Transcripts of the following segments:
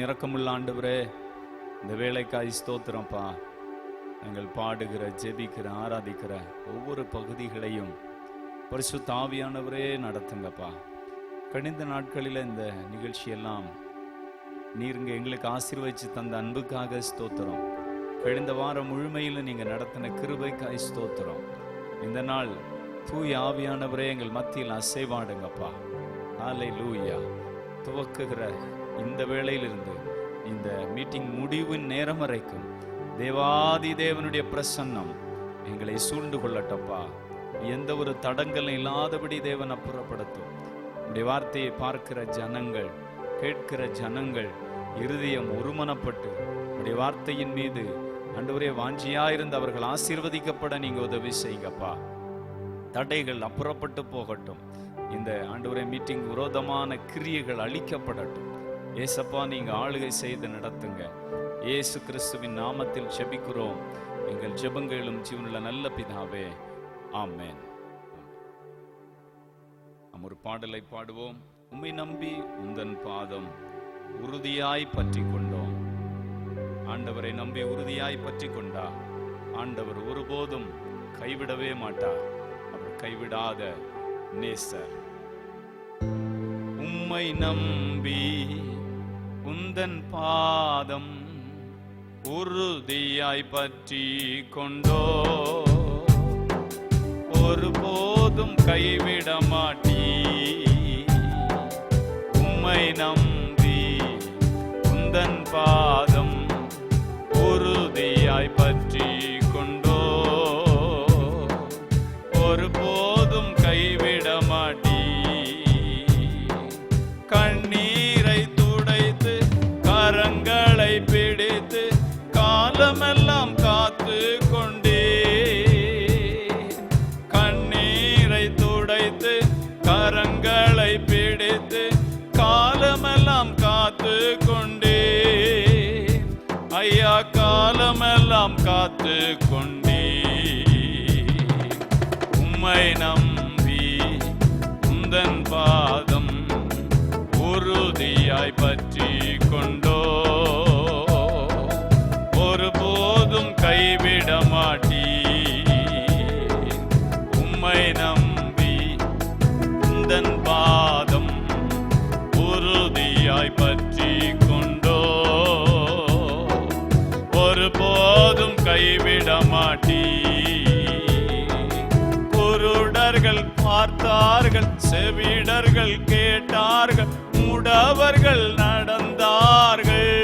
இரக்கமுள்ள ஆண்டவரே, இந்த வேலைக்காய் ஸ்தோத்திரம்ப்பா. நாங்கள் பாடுகிற, ஜெபிக்கிற, ஆராதிக்கிற ஒவ்வொரு பகுதிகளையும் பரிசுத்த ஆவியானவரே நடத்துங்கப்பா. கணிந்த நாட்களில் இந்த நிகழ்ச்சியெல்லாம் நீருங்க எங்களுக்கு ஆசீர்வதிச்சு தந்த அன்புக்காக ஸ்தோத்திரம். கழிந்த வாரம் முழுமையில் நீங்கள் நடத்தின கிருபைக்காய் ஸ்தோத்திரம். இந்த நாள் தூய ஆவியானவரே எங்கள் மத்தியில் அசைவாடுங்கப்பா. ஹல்லேலூயா. துவக்குகிற இந்த வேளையிலிருந்து இந்த மீட்டிங் முடிவின் நேரம் வரைக்கும் தேவாதி தேவனுடைய பிரசன்னம் எங்களை சூழ்ந்து கொள்ளட்டப்பா. எந்த ஒரு தடங்களும் இல்லாதபடி தேவன் அப்புறப்படுத்தும். உடைய வார்த்தையை பார்க்கிற ஜனங்கள், கேட்கிற ஜனங்கள் இருதயம் ஒருமனப்பட்டு உடைய வார்த்தையின் மீது ஆண்டவரே வாஞ்சியாயிருந்து அவர்கள் ஆசீர்வதிக்கப்பட நீங்க உதவி செய்யுங்கப்பா. தடைகள் அப்புறப்பட்டு போகட்டும். இந்த ஆண்டவரே மீட்டிங் விரோதமான கிரியைகள் அழிக்கப்படட்டும். ஏசப்பா, நீங்க ஆளுகை செய்து நடத்துங்க. இயேசு கிறிஸ்துவின் நாமத்தில் ஜெபிக்கிறோம் எங்கள் ஜெபங்களும் ஜீவனுள்ள நல்ல பிதாவே, ஆமென். நாம் ஒரு பாடலை பாடுவோம். உம்மை நம்பி உந்தன் பாதம் உறுதியாய் பற்றி கொண்டோம். ஆண்டவரை நம்பி உறுதியாய் பற்றி கொண்டா ஆண்டவர் ஒருபோதும் கைவிடவே மாட்டார். அவர் கைவிடாத நேசர். உம்மை நம்பி உந்தன் பாதம் உறுதியாய் பற்றி கொண்டோ, ஒருபோதும் கைவிட மாட்டீ. உம்மை நம்பி உந்தன் பாதம் உறுதியாய் பற்றி கொண்டோ, ஒருபோதும் கைவிட மாட்டீ. கண்ணீரை துடைத்து கரங்களை பிடித்து காலமெல்லாம் காத்து கொண்டே. கண்ணீரை துடைத்து கரங்களை பிடித்து காலமெல்லாம் காத்து கொண்டே. ஐயா, காலமெல்லாம் காத்து கொண்டே. உம்மை நம்பி உந்தன் பாதம் உறுதியாய் பற்றி கொண்டோ, ஒருபோதும் கைவிட மாட்டீ. உம்மை நம்பி உந்தன் பாதம் உறுதியாய் பற்றி கொண்டோ, ஒருபோதும் கைவிட மாட்டீ. குருடர்கள் பார்த்தார்கள், செவிடர்கள் கேட்டார்கள், முடவர்கள் நடந்தார்கள்.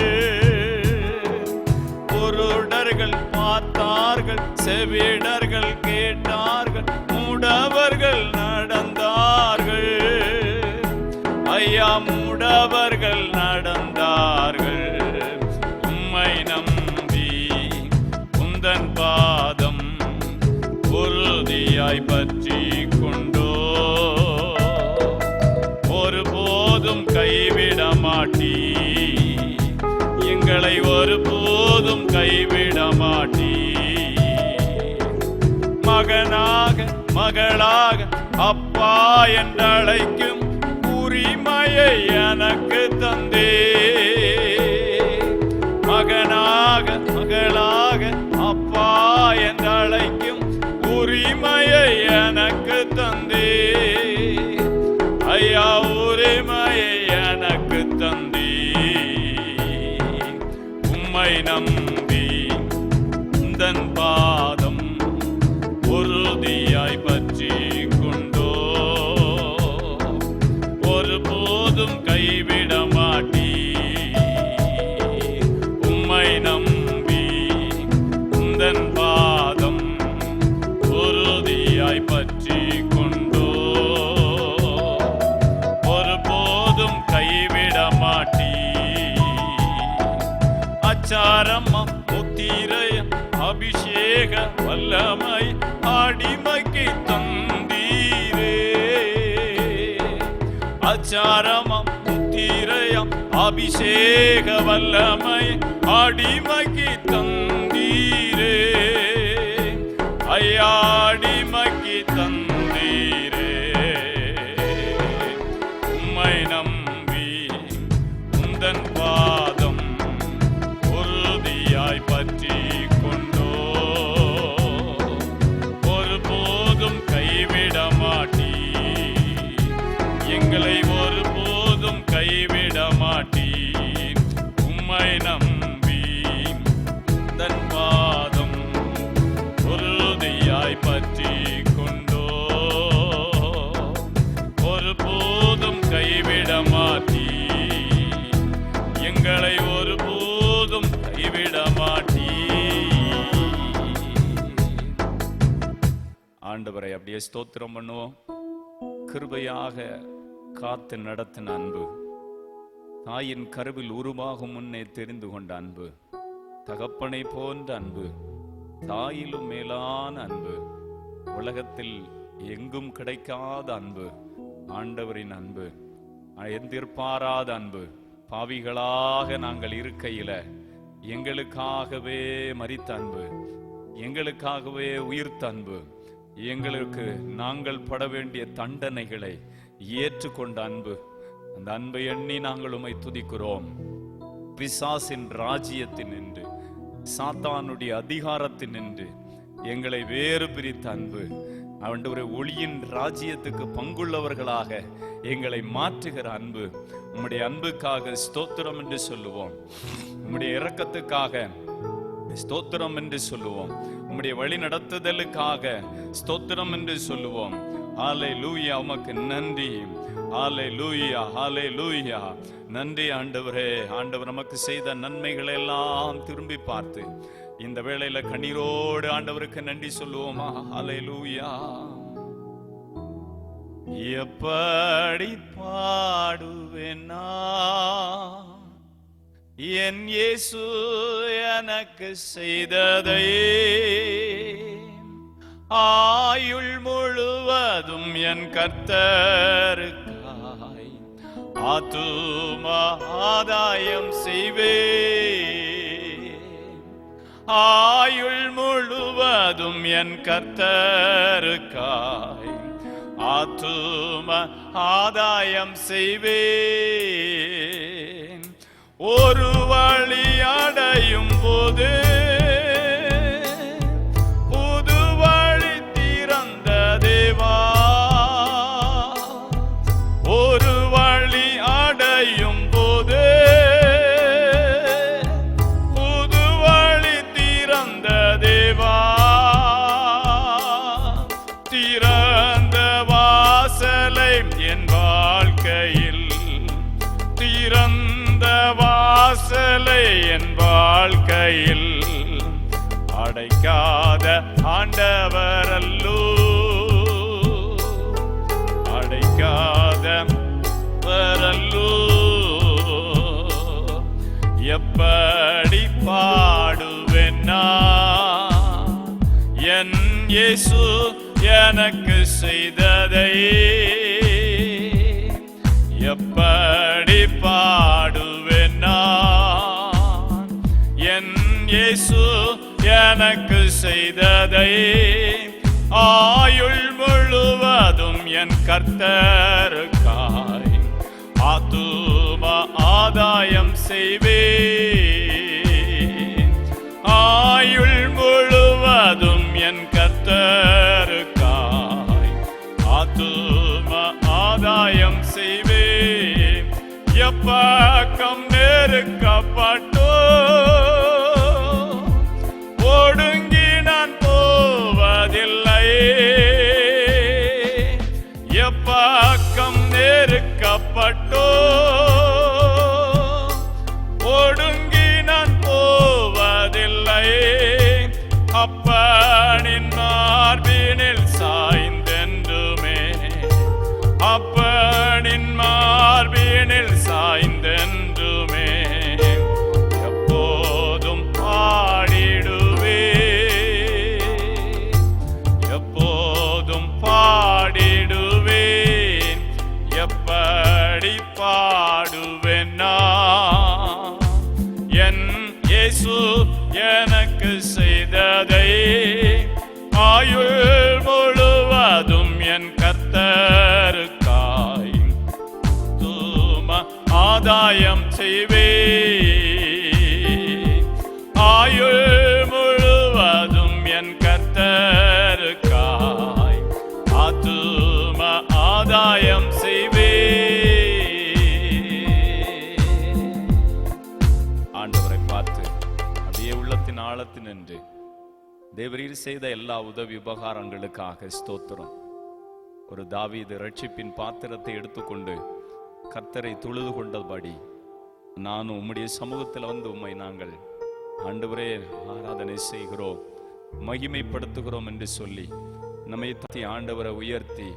குருடர்கள் பார்த்தார்கள், செவிடர்கள் கேட்டார்கள், முடவர்கள் நடந்தார்கள். ஐயா, முடவர்கள் நடந்தார்கள். உம்மை நம்பி உந்தன் பாதம் உறுதியாய் பற்றி கொண்டோ, ஒருபோதும் கைவிட மாட்டீ. எங்களை ஒருபோதும் கைவிட மாட்டீ. மகனாக மகளாக அப்பா என்றழைக்கும் உரிமையை எனக்கு தந்தே. மகனாக மகளாக அப்பா என்றழைக்கும் உரிமையை எனக்கு தந்தே. ஐயா, உரிமையை எனக்கு தந்தே. உம்மை நம்பி உந்தன் பாதம் உறுதியாய் பற்றி கொண்டோ, ஒருபோதும் கைவிட மாட்டீ. உம்மை நம்பி உந்தன் பாதம் உறுதியாய் பற்றி கொண்டோ, ஒருபோதும் கைவிட மாட்டீ. அச்சாரம்மம் முத்திரையம் அபிஷேக வல்லமை அடிமைக்கு தந்தீரே. அச்சாரமம் முத்திரையம் அபிஷேக வல்லமை அடிமைக்கு தந்தீரே. ஐயா, அடிமைக்கு தந்தீரே. உம்மை நம்பி உந்தன் பாதம் ஆண்டவரை அப்படியே ஸ்தோத்திரம் பண்ணுவோம். கிருபையாக காத்து நடத்தின அன்பு, தாயின் கருவில் உருவாகும் முன்னே தெரிந்து கொண்ட அன்பு, தகப்பனை போன்ற அன்பு, தாயிலும் மேலான அன்பு, உலகத்தில் எங்கும் கிடைக்காத அன்பு, ஆண்டவரின் அன்பு, எதிர்பாராத அன்பு. பாவிகளாக நாங்கள் இருக்கையில எங்களுக்காகவே மரித்த அன்பு, எங்களுக்காகவே உயிர்த்த அன்பு, எங்களுக்கு நாங்கள் பட வேண்டிய தண்டனைகளை ஏற்றுக்கொண்ட அன்பு. அந்த அன்பை எண்ணி நாங்கள் உம்மை துதிக்கிறோம். பிசாசின் ராஜ்யத்தின் நின்று, சாத்தானுடைய அதிகாரத்தின் நின்று எங்களை வேறு பிரித்த அன்பு, ஆண்டவரே ஒளியின் ராஜ்யத்துக்கு பங்குள்ளவர்களாக எங்களை மாற்றுகிற அன்பு. உம்முடைய அன்புக்காக ஸ்தோத்திரம் என்று சொல்லுவோம். உம்முடைய இரக்கத்துக்காக ஸ்தோத்திரம் என்று சொல்லுவோம். உம்முடைய வழி நடத்துதலுக்காக ஸ்தோத்திரம் என்று சொல்லுவோம். ஹல்லேலூயா, உமக்கு நன்றி. ஹல்லேலூயா, ஹல்லேலூயா. நன்றி ஆண்டவரே. ஆண்டவர் நமக்கு செய்த நன்மைகளை எல்லாம் திரும்பி பார்த்து இந்த வேளையில கண்ணீரோடு ஆண்டவருக்கு நன்றி சொல்லுவோமா? ஹல்லேலூயா. எப்படி பாடுவேனா என் இயேசு எனக்கு செய்ததை, ஆயுள் முழுவதும் என் கர்த்தருக்காய் ஆத்தும ஆதாயம் செய்வேன். ஆயுள் முழுவதும் என் கர்த்தருக்காய் ஆத்தும ஆதாயம் செய்வேன். ஒரு வழி அடையும் போது புது வழி திறந்த தேவா, ஒரு வழி அடையும் போது புது வழி திறந்த தேவா, திறந்த வாசலை என் வாழ்க்கையில், திறந்த வாசலை என் வாழ்க்கையில் அடைக்காத ஆண்டவர் அல்லோ, அடைக்காதவர் அல்லோ. எப்படி பாடுவேனா என் இயேசு எனக்கு செய்ததை, எப்படி பாடுவேனா என் இயேசு எனக்கு செய்ததை, ஆயுள் முழுவதும் என் கர்த்தருக்காய் ஆத்தும ஆதாயம் செய்வேன். ஆயுள் முழுவதும் என் கர்த்தருக்காய் ஆத்தும ஆதாயம் செய்வேன். எப்பக்கம் நெருக்கப்பட்டோ ஒடுங்கி நான் போவதில்லை, எப்பக்கம் நெருக்கப்பட்டோ ஒடுங்கி நான் போவதில்லை. அப்பனின் மார்பினில் சாய்ந்தென்றுமே, அப்பனின் மார்பினில் சாய்ந்தென்றுமே எப்போதும் பாடிடுவே, எப்போதும் பாடிடுவேன். எப்படி பாடுவேனா என் இயேசு எனக்கு செய்ததை, ஆயுள் முழுவதும் என் கர்த்தருக்காய் தூம ஆதாயம் செய்வேன். ஆயுள் முழுவதும் என் கர்த்தருக்காய் ஆத்தும ஆதாயம் செய்வேன். ஆண்டவரை பார்த்து அப்படியே உள்ளத்தின் ஆழத்தின் என்று தேவரீர் செய்த எல்லா உதவி உபகாரங்களுக்காக ஸ்தோத்திரம். ஒரு தாவீது ரட்சிப்பின் பாத்திரத்தை எடுத்துக்கொண்டு கர்த்தரை தொழுது கொண்டபடி நானும் உம்முடைய சமூகத்தில் வந்து உம்மை நாங்கள் ஆண்டவரே ஆராதனை செய்கிறோம், மகிமைப்படுத்துகிறோம் என்று சொல்லி நம்மை தட்டி ஆண்டவரை உயர்த்தி,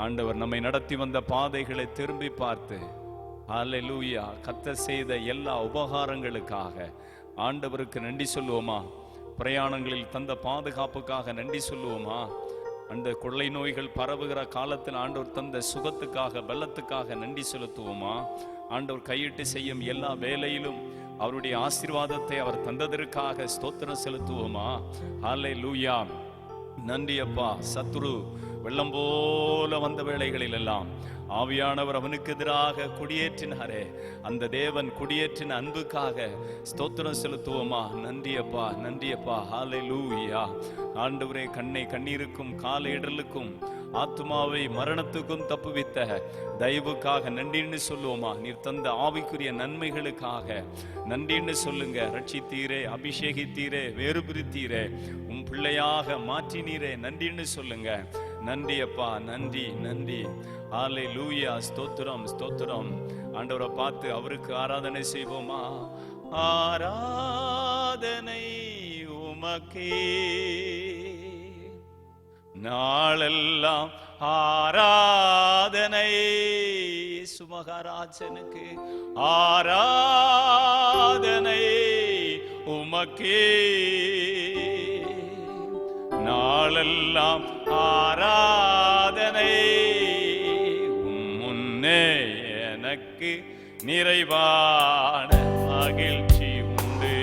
ஆண்டவர் நம்மை நடத்தி வந்த பாதைகளை திரும்பி பார்த்து, அல்லேலூயா, கர்த்தர் செய்த எல்லா உபகாரங்களுக்காக ஆண்டவருக்கு நன்றி சொல்லுவோமா? பிரயாணங்களில் தந்த பாதுகாப்புக்காக நன்றி சொல்லுவோமா? அந்த கொள்ளை நோய்கள் பரவுகிற காலத்தில் ஆண்டவர் தந்த சுகத்துக்காக, பலத்துக்காக நன்றி செலுத்துவோமா? ஆண்டவர் கையிட்டு செய்யும் எல்லா வேலையிலும் அவருடைய ஆசீர்வாதத்தை அவர் தந்ததற்காக ஸ்தோத்திரம் செலுத்துவோமா? அல்லேலூயா. நன்றி அப்பா. சத்துரு வெள்ளம் போல வந்த வேளைகளில் எல்லாம் ஆவியானவர் அவனுக்கு எதிராக குடியேற்றினாரே, அந்த தேவன் குடியேற்றின அன்புக்காக ஸ்தோத்திரம் செலுத்துவோமா? நன்றி அப்பா, நன்றி அப்பா. ஹல்லேலூயா. ஆண்டவரே, கண்ணீருக்கும் கால இடலுக்கும் ஆத்துமாவை மரணத்துக்கும் தப்புவித்த தயவுக்காக நன்றின்னு சொல்லுவோமா? நீர் தந்த ஆவிக்குரிய நன்மைகளுக்காக நன்றின்னு சொல்லுங்க. ரட்சித்தீரே, அபிஷேகித்தீரே, வேறு பிரித்தீரே, உம் பிள்ளையாக மாற்றினீரே, நன்றின்னு சொல்லுங்க. நன்றி அப்பா, நன்றி நன்றி. அல்லேலூயா. ஸ்தோத்திரம் ஸ்தோத்திரம். ஆண்டவரை பார்த்து அவருக்கு ஆராதனை செய்வோமா? ஆராதனை உமக்கே, நாளெல்லாம் ஆராதனை சுமகராஜனுக்கு, ஆராதனை உமக்கே, நாளெல்லாம் ஆராதனை முன்னே எனக்கு நிறைவான மகிழ்ச்சி உண்டு,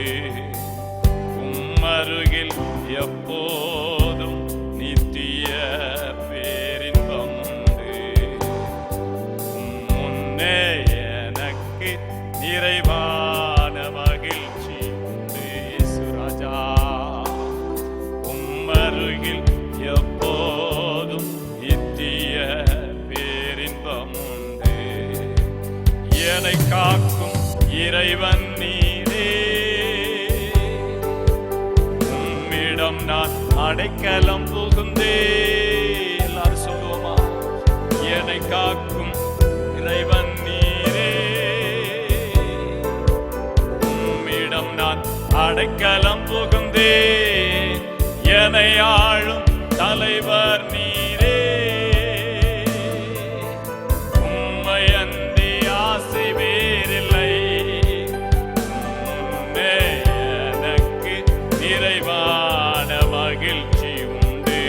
உம்மருகில் எப்போதும் நித்திய பேரின்பம் உண்டு, முன்னே எனக்கு நிறைவான மகிழ்ச்சி உண்டு. சுராஜா, உம்மருகில் எப்போதும் நித்திய பேரின்பம் உண்டு, என்னை காக்கும் இறைவன் நீரே, உம்மிடம் நான் அடைக்கலம் புகுந்தே. எல்லாரும் சொல்லுவோமா? என்னை காக்கும் இறைவன் நீரே, உம்மிடம் நான் அடைக்கலம் புகுந்தே, என்னை ஆளும் தலைவர் நீரே, உம்மை அன்றி ஆசை வேறில்லை, முன்னே எனக்கு நிறைவான மகிழ்ச்சி உண்டு,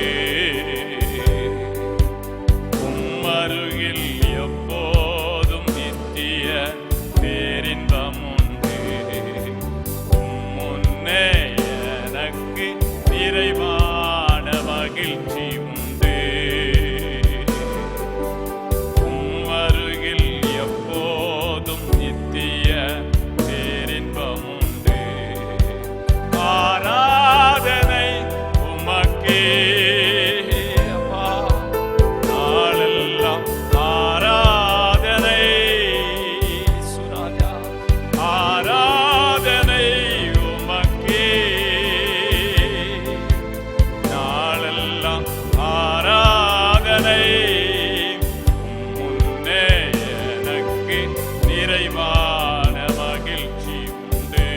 உம்மருகில் எப்போதும் நித்திய பேரின்பம் உண்டு, முன்னே எனக்கு நிறைவான மகிழ்ச்சி உண்டு, உம்மருகில் எப்போதும் நித்திய பேரின்பம் உண்டு. ஆராதனை உமக்கே அப்பா, நாளெல்லாம் ஆராதனை. சுராஜா, ஆராதனை உமக்கே, நாளெல்லாம் ஆராதனை, முன்னே எனக்கு நிறைவான மகிழ்ச்சி உண்டு,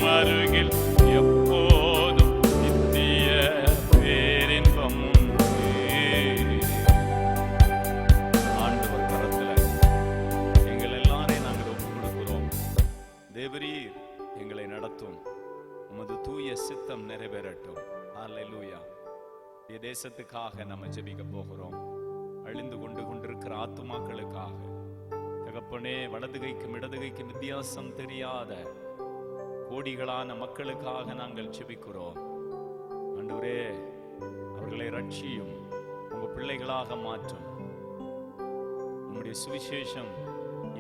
மருகில் எப்போதும் நித்திய பேரின்பம் உண்டு. ஆண்டவர் கரத்துல எங்கள் எல்லாரையும் நாங்கள் ஒப்புக் கொடுக்கிறோம். தேவரீர் எங்களை நடத்தும், உமது தூய சித்தம் நிறைவேறட்டும். அல்லேலூயா. தேசத்துக்காக நம்ம ஜெபிக்க போகிறோம். அழிந்து கொண்டிருக்கிற ஆத்துமாக்களுக்காக தகப்பனே, வலதுகைக்கும் இடதுகைக்கும் வித்தியாசம் தெரியாத கோடிகளான மக்களுக்காக நாங்கள் ஜெபிக்கிறோம். ஆண்டவரே, அவர்களை ரட்சியும், உங்க பிள்ளைகளாக மாற்றும். உம்முடைய சுவிசேஷம்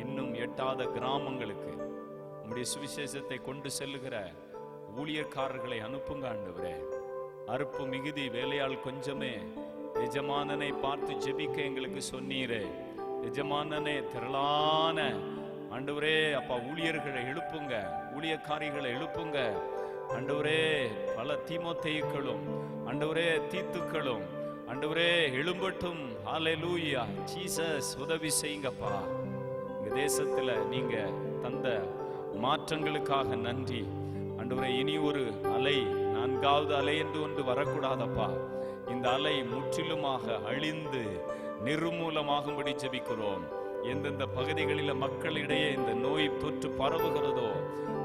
இன்னும் எட்டாத கிராமங்களுக்கு உம்முடைய சுவிசேஷத்தை கொண்டு செல்லுகிற ஊழியக்காரர்களை அனுப்புங்க ஆண்டவரே. அறுப்பு மிகுதி, வேலையாள் கொஞ்சமே. எஜமானனை பார்த்து ஜெபிக்க எங்களுக்கு சொன்னீரே. எஜமானனே, திரளான ஆண்டவரே அப்பா ஊழியர்களை எழுப்புங்க, ஊழியக்காரிகளை எழுப்புங்க ஆண்டவரே. பல தீமோத்தேயுக்களும் ஆண்டவரே, தீத்துக்களும் ஆண்டவரே எழும்பட்டும். ஹல்லேலூயா. ஜீசஸ், உதவி செய்யுங்கப்பா. இந்த தேசத்துல நீங்க தந்த மாற்றங்களுக்காக நன்றி ஆண்டவரே. இனி ஒரு அலை நான்காவது அலை என்று ஒன்று வரக்கூடாதப்பா. இந்த அலை முற்றிலுமாக அழிந்து நிர்மூலமாகும்படி ஜெபிக்கிறோம். எந்தெந்த பகுதிகளில் மக்களிடையே இந்த நோய் தொற்று பரவுகிறதோ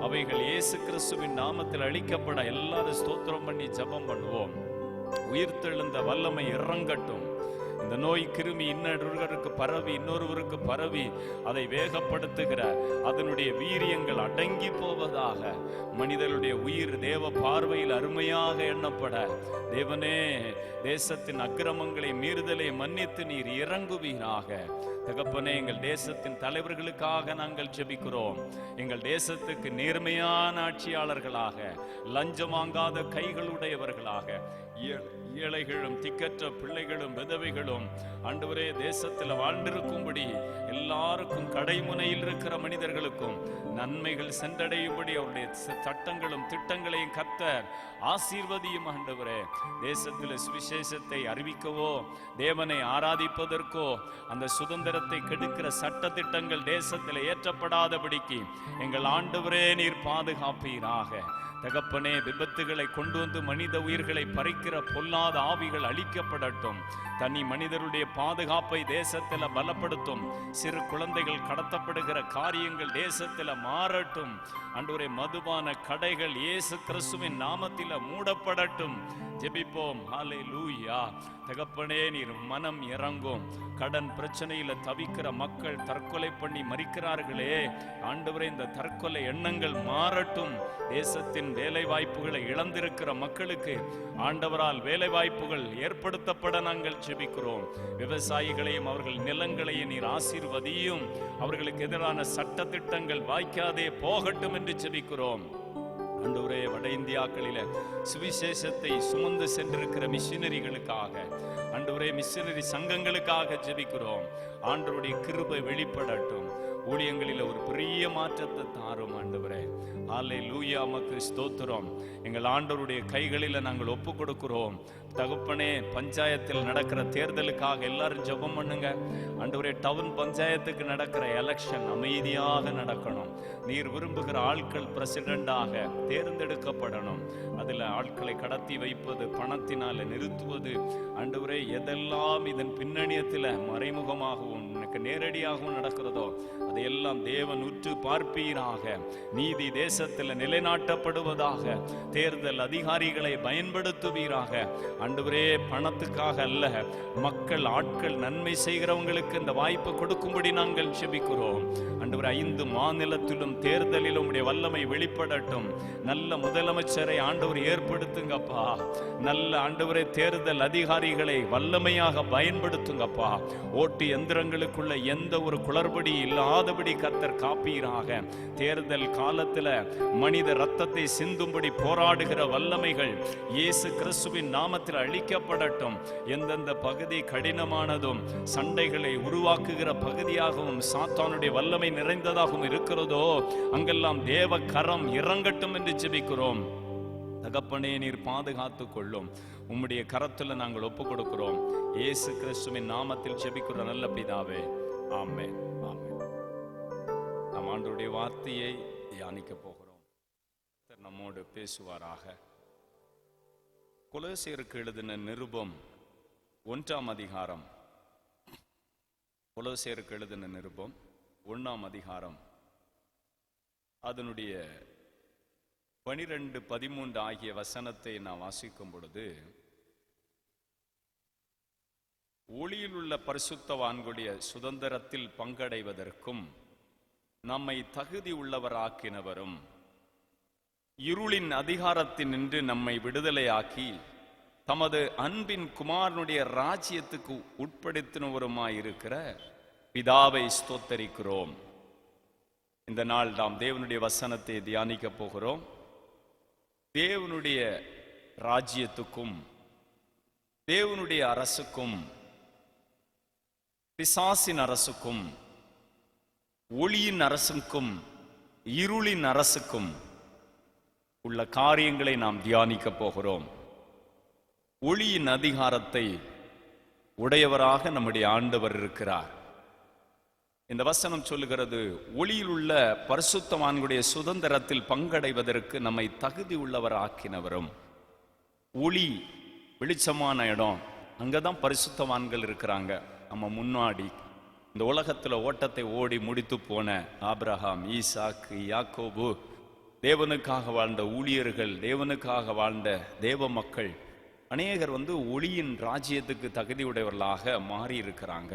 அவைகள் இயேசு கிறிஸ்துவின் நாமத்தில் அழிக்கப்பட எல்லாரும் ஸ்தோத்திரம் பண்ணி ஜெபம் பண்ணுவோம். உயிர்த்தெழுந்த வல்லமை இறங்கட்டும். இந்த நோய் கிருமி இன்னொருவருக்கு பரவி இன்னொருவருக்கு பரவி அதை வேகப்படுத்துகிற அதனுடைய வீரியங்கள் அடங்கி போவதாக. மனிதனுடைய உயிர் தேவ பார்வையில் அருமையாக எண்ணப்பட தேவனே தேசத்தின் அக்கிரமங்களை மீறுதலை மன்னித்து நீர் இறங்குவீராக. தகப்பனே, எங்கள் தேசத்தின் தலைவர்களுக்காக நாங்கள் ஜெபிக்கிறோம். எங்கள் தேசத்துக்கு நேர்மையான ஆட்சியாளர்களாக, லஞ்சம் வாங்காத கைகளுடையவர்களாக, ஏழைகளும் திக்கற்ற பிள்ளைகளும் விதவைகளும் ஆண்டவரே தேசத்தில் வாழ்ந்திருக்கும்படி எல்லாருக்கும் கடைமுனையில் இருக்கிற மனிதர்களுக்கும் நன்மைகள் சென்றடையும்படி அவருடைய சட்டங்களும் திட்டங்களையும் கர்த்தர் ஆசீர்வதியும். ஆண்டவரே, தேசத்தில் சுவிசேஷத்தை அறிவிக்கவோ தேவனை ஆராதிப்பதற்கோ அந்த சுதந்திரத்தை கெடுக்கிற சட்ட திட்டங்கள் தேசத்தில் ஏற்றப்படாதபடிக்கு எங்கள் ஆண்டவரே நீர் பாதுகாப்பீராக. தகப்பனே, விபத்துகளை கொண்டு வந்து மனித உயிர்களை பறிக்கிற பொல்லாத ஆவிகள் அழிக்கப்படட்டும். தனி மனிதருடைய பாதுகாப்பை தேசத்தில் பலப்படுத்தும். சிறு குழந்தைகள் கடத்தப்படுகிற காரியங்கள் தேசத்தில் மாறட்டும். ஆண்டவரே, மதுபான கடைகள் இயேசு கிறிஸ்துவின் நாமத்தில் மூடப்படட்டும். ஜெபிப்போம். ஹல்லேலூயா. தகப்பனே, நீர் மனம் இறங்கும். கடன் பிரச்சனையில தவிக்கிற மக்கள் தற்கொலை பண்ணி மரிக்கிறார்களே ஆண்டவரே, இந்த தற்கொலை எண்ணங்கள் மாறட்டும். தேசத்தின் வேலை வாய்ப்புகளை இழந்திருக்கிற மக்களுக்கு ஆண்டவரால் வேலை வாய்ப்புகள் ஏற்படுத்தப்பட நாங்கள் ஜெபிக்கிறோம். விவசாயிகளையும் அவர்கள் நிலங்களையும் நீர் ஆசீர்வதியும். அவர்களுக்கு எதிரான சட்ட திட்டங்கள் வாய்க்காதே போகட்டும் என்று ஜெபிக்கிறோம். ஆண்டவரே, வட இந்தியாக்களில சுவிசேஷத்தை சுமந்து சென்றிருக்கிற மிஷினரிகளுக்காக, ஆண்டவரே மிஷினரி சங்கங்களுக்காக ஜெபிக்கிறோம். ஆண்டவருடைய கிருபை வெளிப்படட்டும். ஊழியங்களில் ஒரு பெரிய மாற்றத்தை தாரும் ஆண்டவரே. ஹல்லேலூயா. உமக்கு ஸ்தோத்திரம். எங்கள் ஆண்டவருடைய கைகளில் நாங்கள் ஒப்பு கொடுக்கிறோம். தகப்பனே, பஞ்சாயத்தில் நடக்கிற தேர்தலுக்காக எல்லாரும் ஜெபம் பண்ணுங்க. ஆண்டவரே, டவுன் பஞ்சாயத்துக்கு நடக்கிற எலெக்ஷன் அமைதியாக நடக்கணும். நீர் விரும்புகிற ஆட்கள் பிரசிடண்டாக தேர்ந்தெடுக்கப்படணும். அதில் ஆட்களை கடத்தி வைப்பது, பணத்தினால நிறுத்துவது, ஆண்டவரே எதெல்லாம் இதன் பின்னணியத்தில் மறைமுகமாகவும் எனக்கு நேரடியாகவும் நடக்கிறதோ அதையெல்லாம் தேவன் உற்று பார்ப்பீராக. நீதி தேசத்தில் நிலைநாட்டப்படுவதாக. தேர்தல் அதிகாரிகளை பயன்படுத்துவீராக. ஆண்டவரே, பணத்துக்காக அல்ல, மக்கள் ஆட்கள் நன்மை செய்கிறவங்களுக்கு இந்த வாய்ப்பு கொடுக்கும்படி நாங்கள் ஜெபிக்கிறோம். ஆண்டவரே, 5 மாநிலத்திலும் தேர்தலிலும் உடைய வல்லமை வெளிப்படட்டும். நல்ல முதலமைச்சரை ஆண்டவர் ஏற்படுத்துங்கப்பா. நல்ல ஆண்டவரே தேர்தல் அதிகாரிகளை வல்லமையாக பயன்படுத்துங்கப்பா. ஓட்டு எந்திரங்களுக்குள்ள எந்த ஒரு குளறுபடி இல்லாதபடி கர்த்தர் காப்பீராக. தேர்தல் காலத்தில் மனித ரத்தத்தை சிந்தும்படி போராடுகிற வல்லமைகள் இயேசு கிறிஸ்துவின் நாமத்தில் அழிக்கப்படட்டும். எந்தெந்த பகுதி கடினமானதும் சண்டைகளை உருவாக்குகிற பகுதியாகவும் சாத்தானுடைய வல்லமை நிறைந்ததாகவும் இருக்கிறதோ அங்கெல்லாம் தேவ கரம் இறங்கட்டும் என்று ஜெபிக்கிறோம். தகப்பனே, நீர் பாதுகாத்துக் கொள்ளும். உம்முடைய கரத்துல நாங்கள் ஒப்பு கொடுக்கிறோம். இயேசு கிறிஸ்துவின் நாமத்தில் ஜெபிக்கிற நல்ல பிதாவே, ஆமென். ஆமென். நாம் ஆண்டவருடைய வார்த்தையை தியானிக்க போகிறோம். நம்மோடு பேசுவாராக. கொலோசியருக்கு எழுதின நிருபம் 1ஆம் அதிகாரம். கொலோசியருக்கு எழுதின நிருபம் 1ஆம் அதிகாரம் அதனுடைய 12, 13 ஆகிய வசனத்தை நான் வாசிக்கும் பொழுது, ஒளியில் உள்ள பரிசுத்தவான்களுடைய சுதந்திரத்தில் பங்கடைவதற்கும் நம்மை தகுதி உள்ளவராக்கினவரும் இருளின் அதிகாரத்தினின்று நம்மை விடுதலையாக்கி தமது அன்பின் குமாரனுடைய ராஜ்யத்துக்கு உட்படுத்தினவருமாயிருக்கிற பிதாவை ஸ்தோத்தரிக்கிறோம். இந்த நாள் நாம் தேவனுடைய வசனத்தை தியானிக்க போகிறோம். தேவனுடைய ராஜ்யத்துக்கும் தேவனுடைய அரசுக்கும் பிசாசின் அரசுக்கும் ஒளியின் அரசுக்கும் இருளின் அரசுக்கும் உள்ள காரியங்களை நாம் தியானிக்க போகிறோம். ஒளியின் அதிகாரத்தை உடையவராக நம்முடைய ஆண்டவர் இருக்கிறார். இந்த வசனம் சொல்லுகிறது, ஒளியில் உள்ள பரிசுத்தவான்களுடைய சுதந்திரத்தில் பங்கடைவதற்கு நம்மை தகுதி உள்ளவர் ஆக்கினவரும். ஒளி வெளிச்சமான இடம், அங்கதான் பரிசுத்தவான்கள் இருக்கிறாங்க. நம்ம முன்னாடி இந்த உலகத்துல ஓட்டத்தை ஓடி முடித்து போன ஆபிரகாம், ஈசாக்கு, யாக்கோபு, தேவனுக்காக வாழ்ந்த ஊழியர்கள், தேவனுக்காக வாழ்ந்த தேவ மக்கள் அநேகர் ஒளியின் ராஜ்யத்துக்கு தகுதியுடையவர்களாக மாறி இருக்கிறாங்க.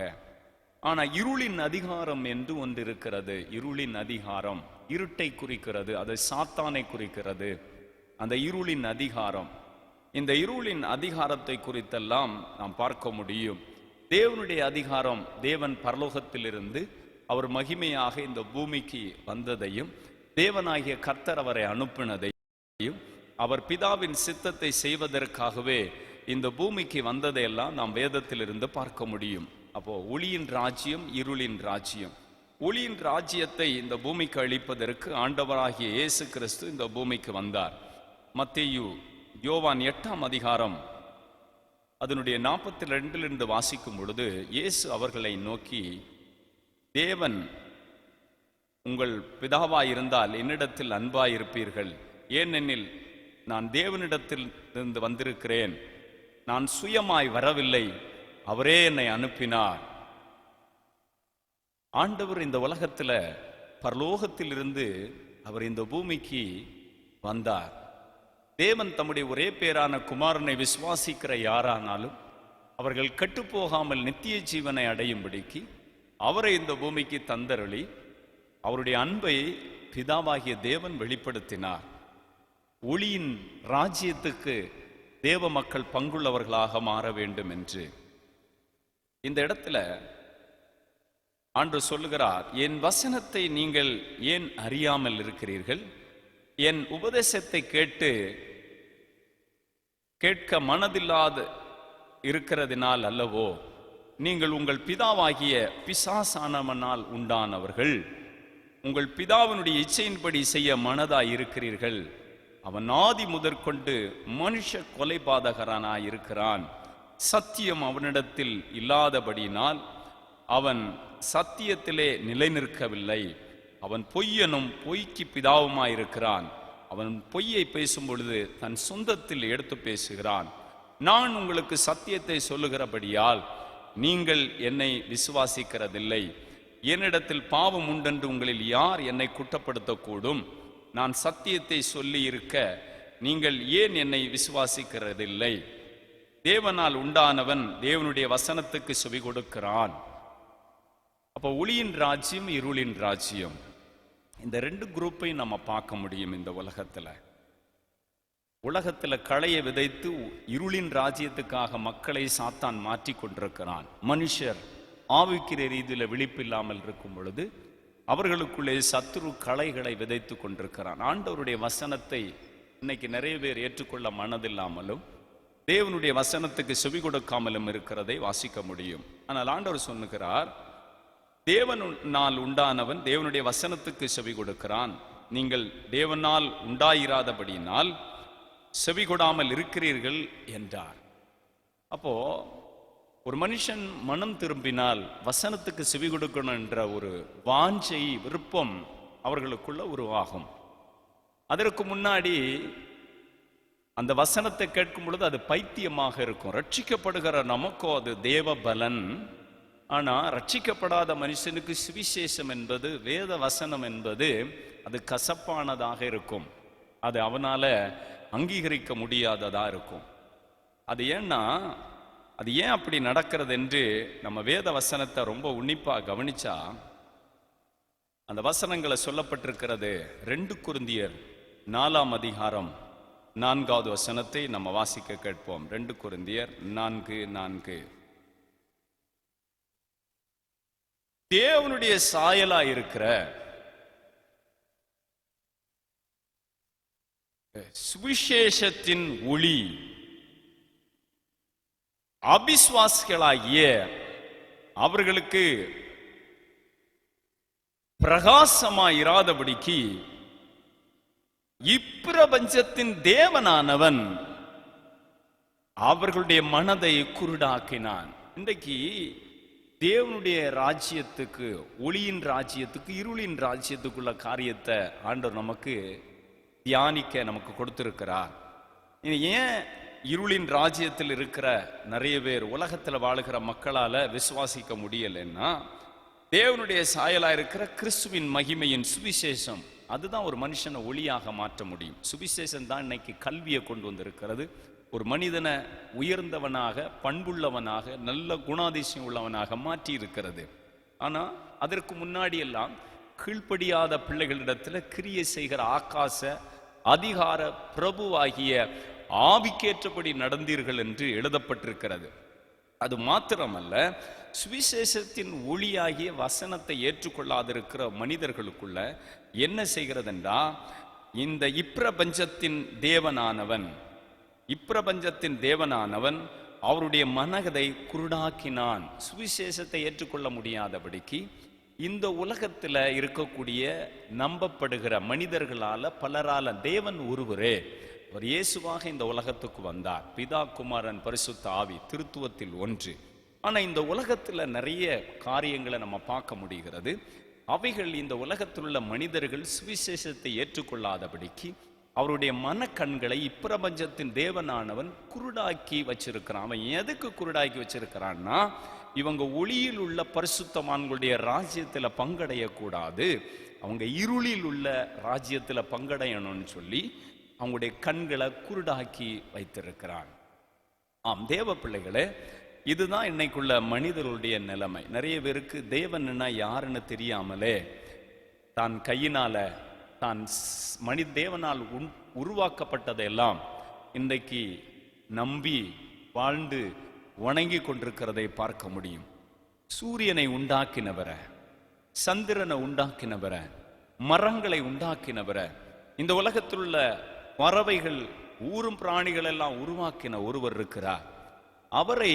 ஆனா இருளின் அதிகாரம் என்று ஒன்று இருக்கிறது. இருளின் அதிகாரம் இருட்டை குறிக்கிறது, அது சாத்தானை குறிக்கிறது. அந்த இருளின் அதிகாரம், இந்த இருளின் அதிகாரத்தை குறித்தெல்லாம் நாம் பார்க்க முடியும். தேவனுடைய அதிகாரம், தேவன் பரலோகத்திலிருந்து அவர் மகிமையாக இந்த பூமிக்கு வந்ததையும், தேவனாகிய கர்த்தர் அவரை அனுப்பினதையும், அவர் பிதாவின் சித்தத்தை செய்வதற்காகவே இந்த பூமிக்கு வந்ததையெல்லாம் நாம் வேதத்திலிருந்து பார்க்க முடியும். அப்போ ஒளியின் ராஜ்யம், இருளின் ராஜ்யம். ஒளியின் ராஜ்யத்தை இந்த பூமிக்கு அளிப்பதற்கு ஆண்டவராகிய இயேசு கிறிஸ்து இந்த பூமிக்கு வந்தார். மத்தேயு, யோவான் 8ஆம் அதிகாரம் அதனுடைய 42 வாசிக்கும் பொழுது இயேசு அவர்களை நோக்கி, தேவன் உங்கள் பிதாவாயிருந்தால் என்னிடத்தில் அன்பாயிருப்பீர்கள். ஏனெனில் நான் தேவனிடத்தில் இருந்து வந்திருக்கிறேன், நான் சுயமாய் வரவில்லை, அவரே என்னை அனுப்பினார். ஆண்டவர் இந்த உலகத்துல பரலோகத்தில் இருந்து அவர் இந்த பூமிக்கு வந்தார். தேவன் தம்முடைய ஒரே பேரான குமாரனை விசுவாசிக்கிற யாரானாலும் அவர்கள் கெட்டுப்போகாமல் நித்திய ஜீவனை அடையும்படிக்கு அவரை இந்த பூமிக்கு தந்தருளி அவருடைய அன்பை பிதாவாகிய தேவன் வெளிப்படுத்தினார். ஒளியின் ராஜ்யத்துக்கு தேவ மக்கள் பங்குள்ளவர்களாக மாற வேண்டும் என்று இந்த இடத்துல ஆண்டவர் சொல்லுகிறார், என் வசனத்தை நீங்கள் ஏன் அறியாமல் இருக்கிறீர்கள்? என் உபதேசத்தை கேட்க மனதில்லாத இருக்கிறதினால் அல்லவோ நீங்கள் உங்கள் பிதாவாகிய பிசாசானவனால் உண்டானவர்கள். உங்கள் பிதாவினுடைய இச்சையின்படி செய்ய மனதாய் இருக்கிறீர்கள். அவன் ஆதி முதற்கொண்டு மனுஷ கொலைபாதகரானாய் இருக்கிறான். சத்தியம் அவனிடத்தில் இல்லாதபடியினால் அவன் சத்தியத்திலே நிலை நிற்கவில்லை. அவன் பொய்யனும் பொய்க்கு பிதாவுமாயிருக்கிறான். அவன் பொய்யை பேசும் பொழுது தன் சொந்தத்தில் எடுத்து பேசுகிறான். நான் உங்களுக்கு சத்தியத்தை சொல்லுகிறபடியால் நீங்கள் என்னை விசுவாசிக்கிறதில்லை. என்னிடத்தில் பாவம் உண்டென்று உங்களில் யார் என்னை குற்றப்படுத்தக்கூடும்? நான் சத்தியத்தை சொல்லி இருக்க நீங்கள் ஏன் என்னை விசுவாசிக்கிறதில்லை? தேவனால் உண்டானவன் தேவனுடைய வசனத்துக்கு செவி கொடுக்கிறான். அப்போ ஒளியின் ராஜ்யம், இருளின் ராஜ்யம், இந்த 2 குரூப்பையும் நம்ம பார்க்க முடியும். இந்த உலகத்துல களையை விதைத்து இருளின் ராஜ்யத்துக்காக மக்களை சாத்தான் மாற்றி கொண்டிருக்கிறான். மனுஷர் ஆவிக்கிற ரீதியில விழிப்பில்லாமல் இருக்கும் பொழுது அவர்களுக்குள்ளே சத்துரு களைகளை விதைத்து கொண்டிருக்கிறான். ஆண்டவருடைய வசனத்தை இன்னைக்கு நிறைய பேர் ஏற்றுக்கொள்ள மனதில்லாமலும் தேவனுடைய வசனத்துக்கு செவி கொடுக்காமலும் இருக்கிறதை வாசிக்க முடியும். ஆனால் ஆண்டவர் சொல்லுகிறார், தேவனால் உண்டானவன் தேவனுடைய வசனத்துக்கு செவி கொடுக்கிறான். நீங்கள் தேவனால் உண்டாயிராதபடியினால் செவி கொடாமல் இருக்கிறீர்கள் என்றார். அப்போ ஒரு மனுஷன் மனம் திரும்பினால் வசனத்துக்கு செவி கொடுக்கணும் என்ற ஒரு வாஞ்சை, விருப்பம் அவர்களுக்குள்ள உருவாகும். அதற்கு முன்னாடி அந்த வசனத்தை கேட்கும் பொழுது அது பைத்தியமாக இருக்கும். ரட்சிக்கப்படுகிற நமக்கோ அது தேவ பலன். ஆனா ரட்சிக்கப்படாத மனுஷனுக்கு சுவிசேஷம் என்பது, வேத வசனம் என்பது அது கசப்பானதாக இருக்கும். அது அவனால அங்கீகரிக்க முடியாததா இருக்கும். அது ஏன் அப்படி நடக்கிறது என்று நம்ம வேத வசனத்தை ரொம்ப உன்னிப்பா கவனிச்சா அந்த வசனங்களை சொல்லப்பட்டிருக்கிறது. 2 கொரிந்தியர் 4ஆம் அதிகாரம் 4வது வசனத்தை நம்ம வாசிக்க கேட்போம். 2 கொரிந்தியர் 4:4. தேவனுடைய சாயலா இருக்கிற சுவிசேஷத்தின் ஒளி அவிசுவாசிகளாகிய அவர்களுக்கு பிரகாசமாயிராதபடிக்கு இப்பிரபஞ்சத்தின் தேவனானவன் அவர்களுடைய மனதை குருடாக்கினான். இன்றைக்கு தேவனுடைய ராஜ்யத்துக்கு, ஒளியின் ராஜ்யத்துக்கு, இருளின் ராஜ்யத்துக்குள்ள காரியத்தை ஆண்டவர் நமக்கு தியானிக்க நமக்கு கொடுத்திருக்கிறார். ஏன் இருளின் ராஜ்யத்தில் இருக்கிற நிறைய பேர், உலகத்தில் வாழுகிற மக்களால விசுவாசிக்க முடியலைன்னா, தேவனுடைய சாயலா இருக்கிற கிறிஸ்துவின் மகிமையின் சுவிசேஷம் அதுதான் ஒரு மனுஷனை ஒளியாக மாற்ற முடியும். சுவிசேஷம் தான் இன்னைக்கு கல்வியை கொண்டு வந்திருக்கிறது. ஒரு மனிதனை உயர்ந்தவனாக, பண்புள்ளவனாக, நல்ல குணாதிசயம் உள்ளவனாக மாற்றி இருக்கிறது. ஆனா அதற்கு முன்னாடி எல்லாம் கீழ்ப்படியாத பிள்ளைகளிடத்துல கிரியை செய்கிற ஆகாச அதிகார பிரபுவாகிய ஆவிக்கேற்றபடி நடந்தீர்கள் என்று எழுதப்பட்டிருக்கிறது. அது மாத்திரமல்ல, சுவிசேஷத்தின் ஒளியாகிய வசனத்தை ஏற்றுக்கொள்ளாதிருக்கிற மனிதர்களுக்குள்ள என்ன செய்கிறதென்றா, இந்த இப்பிரபஞ்சத்தின் தேவனானவன் அவருடைய மனதை குருடாக்கினான். சுவிசேஷத்தை ஏற்றுக்கொள்ள முடியாதபடிக்கு இந்த உலகத்துல இருக்கக்கூடிய நம்பப்படுகிற மனிதர்களால பலரால தேவன் ஒருவரே, அவர் இயேசுவாக இந்த உலகத்துக்கு வந்தார். பிதா, குமாரன், பரிசுத்த ஆவி திருத்துவத்தில் ஒன்று. ஆனா இந்த உலகத்துல நிறைய காரியங்களை நம்ம பார்க்க முடிகிறது. அவைகள் இந்த உலகத்தில் உள்ள மனிதர்கள் சுவிசேஷத்தை ஏற்றுக்கொள்ளாதபடிக்கு அவருடைய மனக்கண்களை இப்பிரபஞ்சத்தின் தேவனானவன் குருடாக்கி வச்சிருக்கிறான். அவன் எதுக்கு குருடாக்கி வச்சிருக்கிறான்னா, இவங்க ஒளியில் உள்ள பரிசுத்தவான்களுடைய ராஜ்யத்துல பங்கடையக்கூடாது, அவங்க இருளில் உள்ள ராஜ்யத்துல பங்கடையணும்னு சொல்லி அவங்களுடைய கண்களை குருடாக்கி வைத்திருக்கிறான். ஆம் தேவ பிள்ளைகளே, இதுதான் இன்னைக்குள்ள மனிதர்களுடைய நிலைமை. நிறைய பேருக்கு தேவன்னா யாருன்னு தெரியாமலே தான் கையினால தான் தேவனால் உருவாக்கப்பட்டதையெல்லாம் இன்றைக்கு நம்பி வாழ்ந்து வணங்கி கொண்டிருக்கிறதை பார்க்க முடியும். சூரியனை உண்டாக்கினவரை, சந்திரனை உண்டாக்கினவரை, மரங்களை உண்டாக்கினவரை, இந்த உலகத்தில் உள்ள பறவைகள், ஊரும் பிராணிகள் எல்லாம் உருவாக்கின ஒருவர் இருக்கிறார். அவரை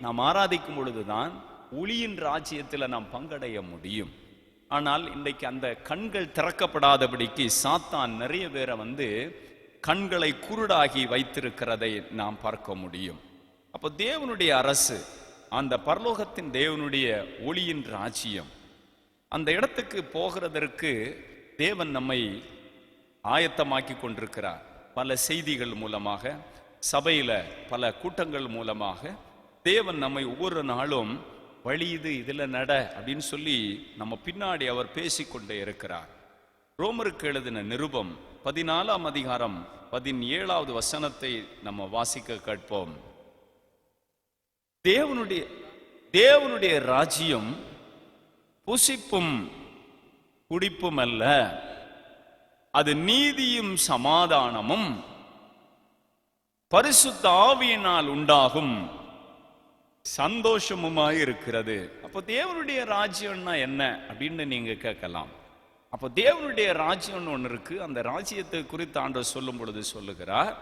நாம் ஆராதிக்கும் பொழுதுதான் ஒளியின் ராஜ்யத்தில் நாம் பங்கடைய முடியும். ஆனால் இன்றைக்கு அந்த கண்கள் திறக்கப்படாதபடிக்கு சாத்தான் நிறைய பேரை கண்களை குருடாகி வைத்திருக்கிறதை நாம் பார்க்க முடியும். அப்போ தேவனுடைய அரசு, அந்த பரலோகத்தின் தேவனுடைய ஒளியின் ராஜ்யம், அந்த இடத்துக்கு போகிறதற்கு தேவன் நம்மை ஆயத்தமாக்கி கொண்டிருக்கிறார். பல செய்திகள் மூலமாக, சபையில பல கூட்டங்கள் மூலமாக தேவன் நம்மை ஒவ்வொரு நாளும் வழி இதுல நட அப்படின்னு சொல்லி நம்ம பின்னாடி அவர் பேசிக்கொண்டே இருக்கிறார். ரோமருக்கு எழுதின நிருபம் 14ஆம் அதிகாரம் 17வது வசனத்தை நம்ம வாசிக்க கேட்போம். தேவனுடைய ராஜ்யம் புசிப்பும் குடிப்பும் அல்ல, அது நீதியும் சமாதானமும் பரிசுத்த ஆவியினால் உண்டாகும் சந்தோஷமுமாய் இருக்கிறது. அப்போ தேவனுடைய ராஜ்யம்னா என்ன அப்படின்னு நீங்க கேட்கலாம். அப்போ தேவனுடைய ராஜ்யம்னு ஒன்று இருக்கு. அந்த ராஜ்யத்தை குறித்து ஆண்டவர் சொல்லும் பொழுது சொல்லுகிறார்,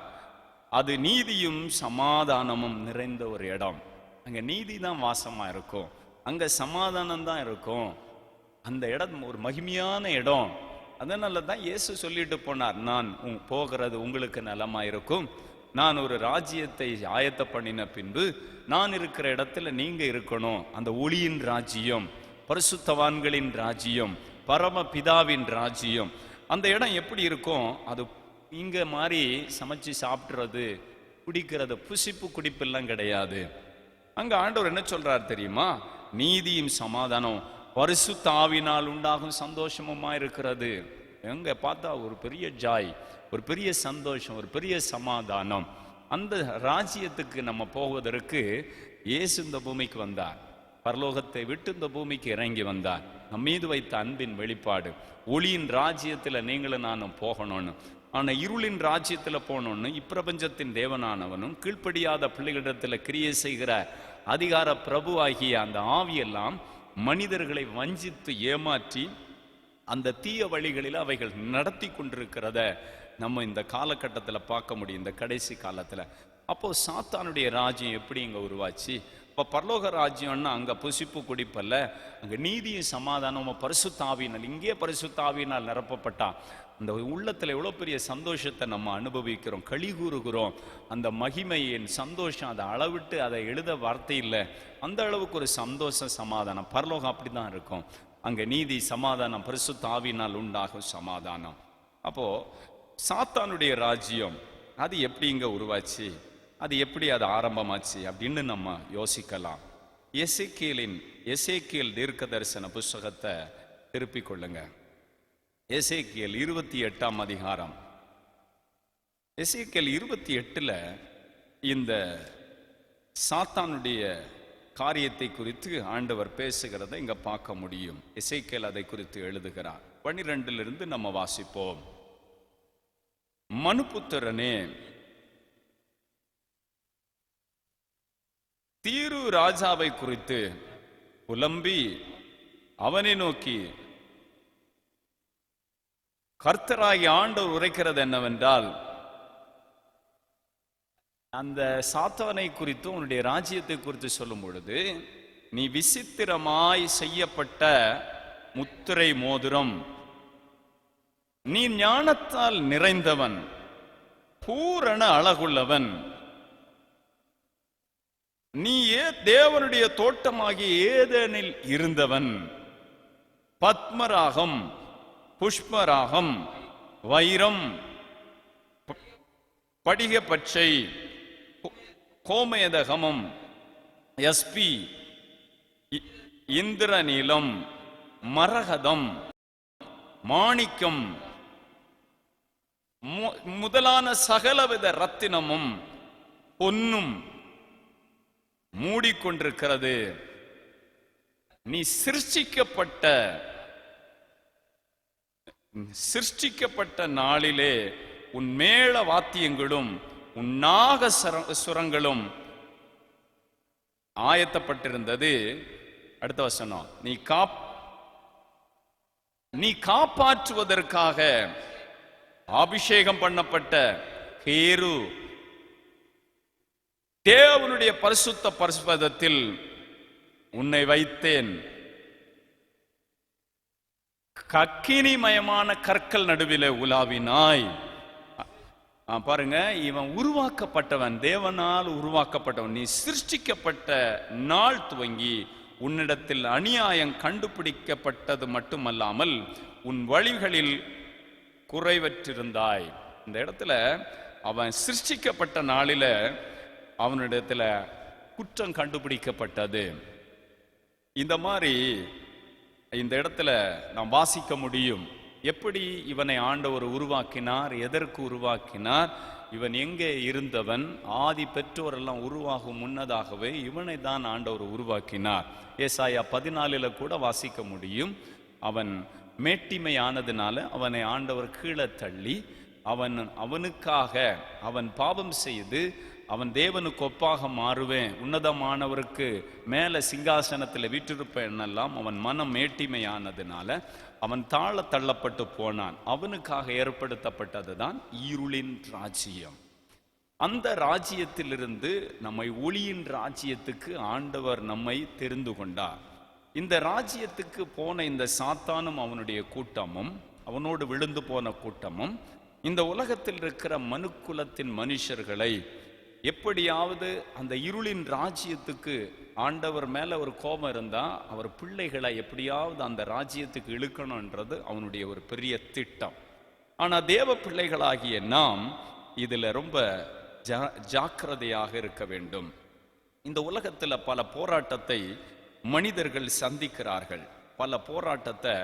அது நீதியும் சமாதானமும் நிறைந்த ஒரு இடம். அங்க நீதி தான் வாசமா இருக்கும், அங்க சமாதானம் தான் இருக்கும். அந்த இடம் ஒரு மகிமையான இடம். அதனால தான் இயேசு சொல்லிட்டு போனார், நான் போகிறது உங்களுக்கு நலமா இருக்கும், நான் ஒரு ராஜ்யத்தை ஆயத்த பண்ணின பின்பு நான் இருக்கிற இடத்துல நீங்க இருக்கணும். அந்த ஒளியின் ராஜ்யம், பரிசுத்தவான்களின் ராஜ்யம், பரம பிதாவின் ராஜ்யம். அந்த இடம் எப்படி இருக்கும்? அது இங்க மாதிரி சமைச்சு சாப்பிட்றது, குடிக்கிறது, புசிப்பு குடிப்பு எல்லாம் கிடையாது. அங்க ஆண்டவர் என்ன சொல்றார் தெரியுமா? நீதியும் சமாதானம் பரிசுத்த ஆவியினால் உண்டாகும் சந்தோஷமுமா இருக்கிறது. எங்க பார்த்தா ஒரு பெரிய ஜாய், ஒரு பெரிய சந்தோஷம், ஒரு பெரிய சமாதானம். அந்த ராஜ்யத்துக்கு நம்ம போவதற்கு இயேசு இந்த பூமிக்கு வந்தார். பரலோகத்தை விட்டு இந்த பூமிக்கு இறங்கி வந்தார். நம் மீது வைத்த அன்பின் வெளிப்பாடு. ஒளியின் ராஜ்யத்துல நீங்களும் நானும் போகணும்னு. ஆனா இருளின் ராஜ்யத்துல போகணும்னு இப்பிரபஞ்சத்தின் தேவனானவனும் கீழ்ப்படியாத பிள்ளைகளிடத்துல கிரியை செய்கிற அதிகார பிரபு ஆகிய அந்த ஆவியெல்லாம் மனிதர்களை வஞ்சித்து ஏமாற்றி அந்த தீய வழிகளில் அவைகள் நடத்தி கொண்டிருக்கிறத நம்ம இந்த காலகட்டத்தில் பார்க்க முடியும், இந்த கடைசி காலத்தில். அப்போ சாத்தானுடைய ராஜ்யம் எப்படி இங்கே உருவாச்சு? இப்போ பரலோக ராஜ்யம்னா அங்கே புசிப்பு குடிப்பல்ல, அங்கே நீதியும் சமாதானமும் பரிசுத்த ஆவியினால், இங்கே பரிசுத்த ஆவியினால் நிரப்பப்பட்டா அந்த உள்ளத்தில் எவ்வளோ பெரிய சந்தோஷத்தை நம்ம அனுபவிக்கிறோம், களி கூறுகிறோம். அந்த மகிமையின் சந்தோஷம் அதை அளவிட்டு அதை எழுத வார்த்தை இல்லை. அந்த அளவுக்கு ஒரு சந்தோஷம், சமாதானம். பரலோகம் அப்படி தான் இருக்கும். அங்கே நீதி சமாதானம் பரிசுத்த ஆவியினால் உண்டாகும் சமாதானம். அப்போ சாத்தானுடைய ராஜ்யம் அது எப்படி இங்க உருவாச்சு? அது எப்படி அது ஆரம்பமாச்சு அப்படின்னு நம்ம யோசிக்கலாம். எசேக்கியேல் தீர்க்க தரிசன புஸ்தகத்தை திருப்பிக் கொள்ளுங்க. எசேக்கியேல் 28ஆம் அதிகாரம். எசேக்கியேல் 28ல் இந்த சாத்தானுடைய காரியத்தை குறித்து ஆண்டவர் பேசுகிறதை இங்க பார்க்க முடியும். எசேக்கியேல் அதை குறித்து எழுதுகிறார். 12 நம்ம வாசிப்போம். மனுபுத்திரனே, தீரு ராஜாவை குறித்து புலம்பி அவனை நோக்கி, கர்த்தராகி ஆண்டவர் உரைக்கிறது என்னவென்றால், அந்த சாத்தானை குறித்து உன்னுடைய ராஜ்யத்தை குறித்து சொல்லும் பொழுது, நீ விசித்திரமாய் செய்யப்பட்ட முத்திரை மோதிரம், நீ ஞானத்தால் நிறைந்தவன், பூரண அழகுள்ளவன், நீ தேவனுடைய தோட்டமாகிய ஏதேனில் இருந்தவன், பத்மராகம், புஷ்பராகம், வைரம், படிக பச்சை, கோமேதகமம், எஸ்பி, இந்திரநீலம், மரகதம், மாணிக்கம் முதலான சகலவித ரத்தினமும் பொன்னும் மூடிக்கொண்டிருக்கிறது. நீ சிருஷ்டிக்கப்பட்ட நாளிலே உன் மேள வாத்தியங்களும் உன் நாக சுரங்களும் ஆயத்தப்பட்டிருந்தது. அடுத்த வசனம், நீ காப்பாற்றுவதற்காக அபிஷேகம் பண்ணப்பட்ட கேரு தேவனுடைய பரிசுத்த பரிசுத்தத்தில் உன்னை வைத்தேன். கக்கினிமயமான கற்கள் நடுவிலே உலாவினாய். பாருங்க, இவன் உருவாக்கப்பட்டவன், தேவனால் உருவாக்கப்பட்டவன். நீ சிருஷ்டிக்கப்பட்ட நாள் துவங்கி உன்னிடத்தில் அநியாயம் கண்டுபிடிக்கப்பட்டது மட்டுமல்லாமல் உன் வழிகளில் குறைவற்றிருந்தாய். இந்த இடத்துல அவன் சிருஷ்டிக்கப்பட்ட நாளில அவனிடத்துல குற்றம் கண்டுபிடிக்கப்பட்டது. இந்த மாதிரி இந்த இடத்துல நாம் வாசிக்க முடியும். எப்படி இவனை ஆண்டவர் உருவாக்கினார், எதற்கு உருவாக்கினார், இவன் எங்கே இருந்தவன், ஆதி பெற்றோரெல்லாம் உருவாகும் முன்னதாகவே இவனை தான் ஆண்டவர் உருவாக்கினார். ஏசாயா 14 கூட வாசிக்க முடியும். அவன் மேட்டிமையானதுனால அவனை ஆண்டவர் கீழே தள்ளி அவனுக்காக அவன் பாவம் செய்து அவன் தேவனுக்கு ஒப்பாக மாறுவேன், உன்னதமானவருக்கு மேல சிங்காசனத்தில் வீற்றிருப்பேன் எல்லாம் அவன் மனம் மேட்டிமையானதுனால அவன் தாழ தள்ளப்பட்டு போனான். அவனுக்காக ஏற்படுத்தப்பட்டதுதான் இருளின் ராஜ்யம். அந்த ராஜ்யத்திலிருந்து நம்மை ஒளியின் ராஜ்யத்துக்கு ஆண்டவர் நம்மை தெரிந்து கொண்டார். இந்த ராஜ்யத்துக்கு போன இந்த சாத்தானும் அவனுடைய கூட்டமும், அவனோடு விழுந்து போன கூட்டமும், இந்த உலகத்தில் இருக்கிற மனுக்குலத்தின் மனுஷர்களை எப்படியாவது அந்த இருளின் ராஜ்யத்துக்கு ஆண்டவர் மேல ஒரு கோபம் இருந்தா அவர் பிள்ளைகளை எப்படியாவது அந்த ராஜ்யத்துக்கு இழுக்கணும்ன்றது அவனுடைய ஒரு பெரிய திட்டம். ஆனா தேவ பிள்ளைகளாகிய நாம் இதுல ரொம்ப ஜாக்கிரதையாக இருக்க வேண்டும். இந்த உலகத்துல பல போராட்டத்தை மனிதர்கள் சந்திக்கிறார்கள், பல போராட்டத்தை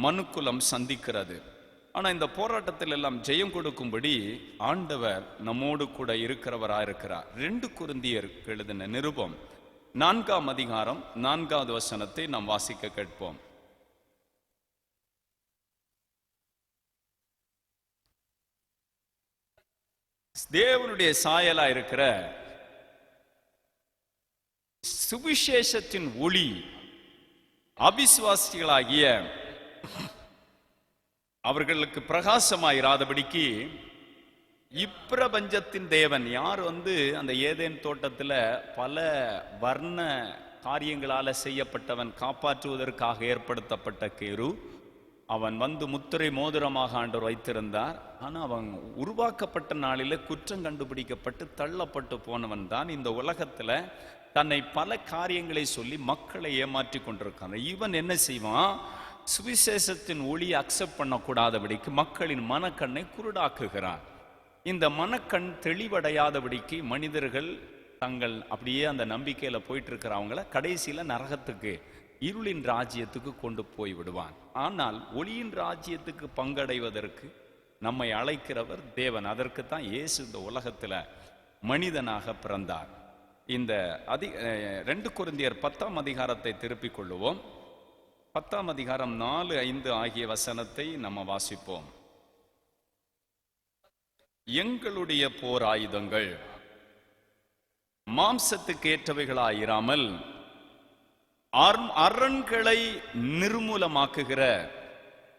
மனுக்குலம் சந்திக்கிறது. ஆனா இந்த போராட்டத்தில் எல்லாம் ஜெயம் கொடுக்கும்படி ஆண்டவர் நம்மோடு கூட இருக்கிறவராக இருக்கிறார். 2 கொரிந்தியர் எழுதின நிருபம் 4ஆம் அதிகாரம் 4வது வசனத்தை நாம் வாசிக்க கேட்போம். தேவனுடைய சாயலா இருக்கிற சுவிசேஷத்தின் ஒளி அவிசுவாசிகளாகிய அவர்களுக்கு பிரகாசமாயிராதபடிக்கு இப்பிரபஞ்சத்தின் தேவன் யார் அந்த ஏதேன் தோட்டத்துல பல வர்ண காரியங்களால செய்யப்பட்டவன், காப்பாற்றுவதற்காக ஏற்படுத்தப்பட்ட கேரு, அவன் முத்திரை மோதிரமாக ஆண்டவர் வைத்திருந்தார். ஆனா அவன் உருவாக்கப்பட்ட நாளில குற்றம் கண்டுபிடிக்கப்பட்டு தள்ளப்பட்டு போனவன் தான் இந்த உலகத்துல தன்னை பல காரியங்களை சொல்லி மக்களை ஏமாற்றி கொண்டிருக்கான். இவன் என்ன செய்வான், சுவிசேஷத்தின் ஒளியை அக்செப்ட் பண்ணக்கூடாதபடிக்கு மக்களின் மனக்கண்ணை குருடாக்குகிறான். இந்த மனக்கண் தெளிவடையாதபடிக்கு மனிதர்கள் தங்கள் அப்படியே அந்த நம்பிக்கையில போயிட்டு இருக்கிறவங்கள கடைசியில நரகத்துக்கு, இருளின் ராஜ்யத்துக்கு கொண்டு போய் விடுவான். ஆனால் ஒளியின் ராஜ்யத்துக்கு பங்கடைவதற்கு நம்மை அழைக்கிறவர் தேவன். அதற்குத்தான் இயேசு இந்த உலகத்துல மனிதனாக பிறந்தார். இந்த 2 கொரிந்தியர் 10ஆம் அதிகாரத்தை திருப்பிக் கொள்ளுவோம். 10ஆம் அதிகாரம் 4, 5 ஆகிய வசனத்தை நம்ம வாசிப்போம். எங்களுடைய போர் ஆயுதங்கள் மாம்சத்துக்கு ஏற்றவைகளாயிராமல் அரண்களை நிர்மூலமாக்குகிற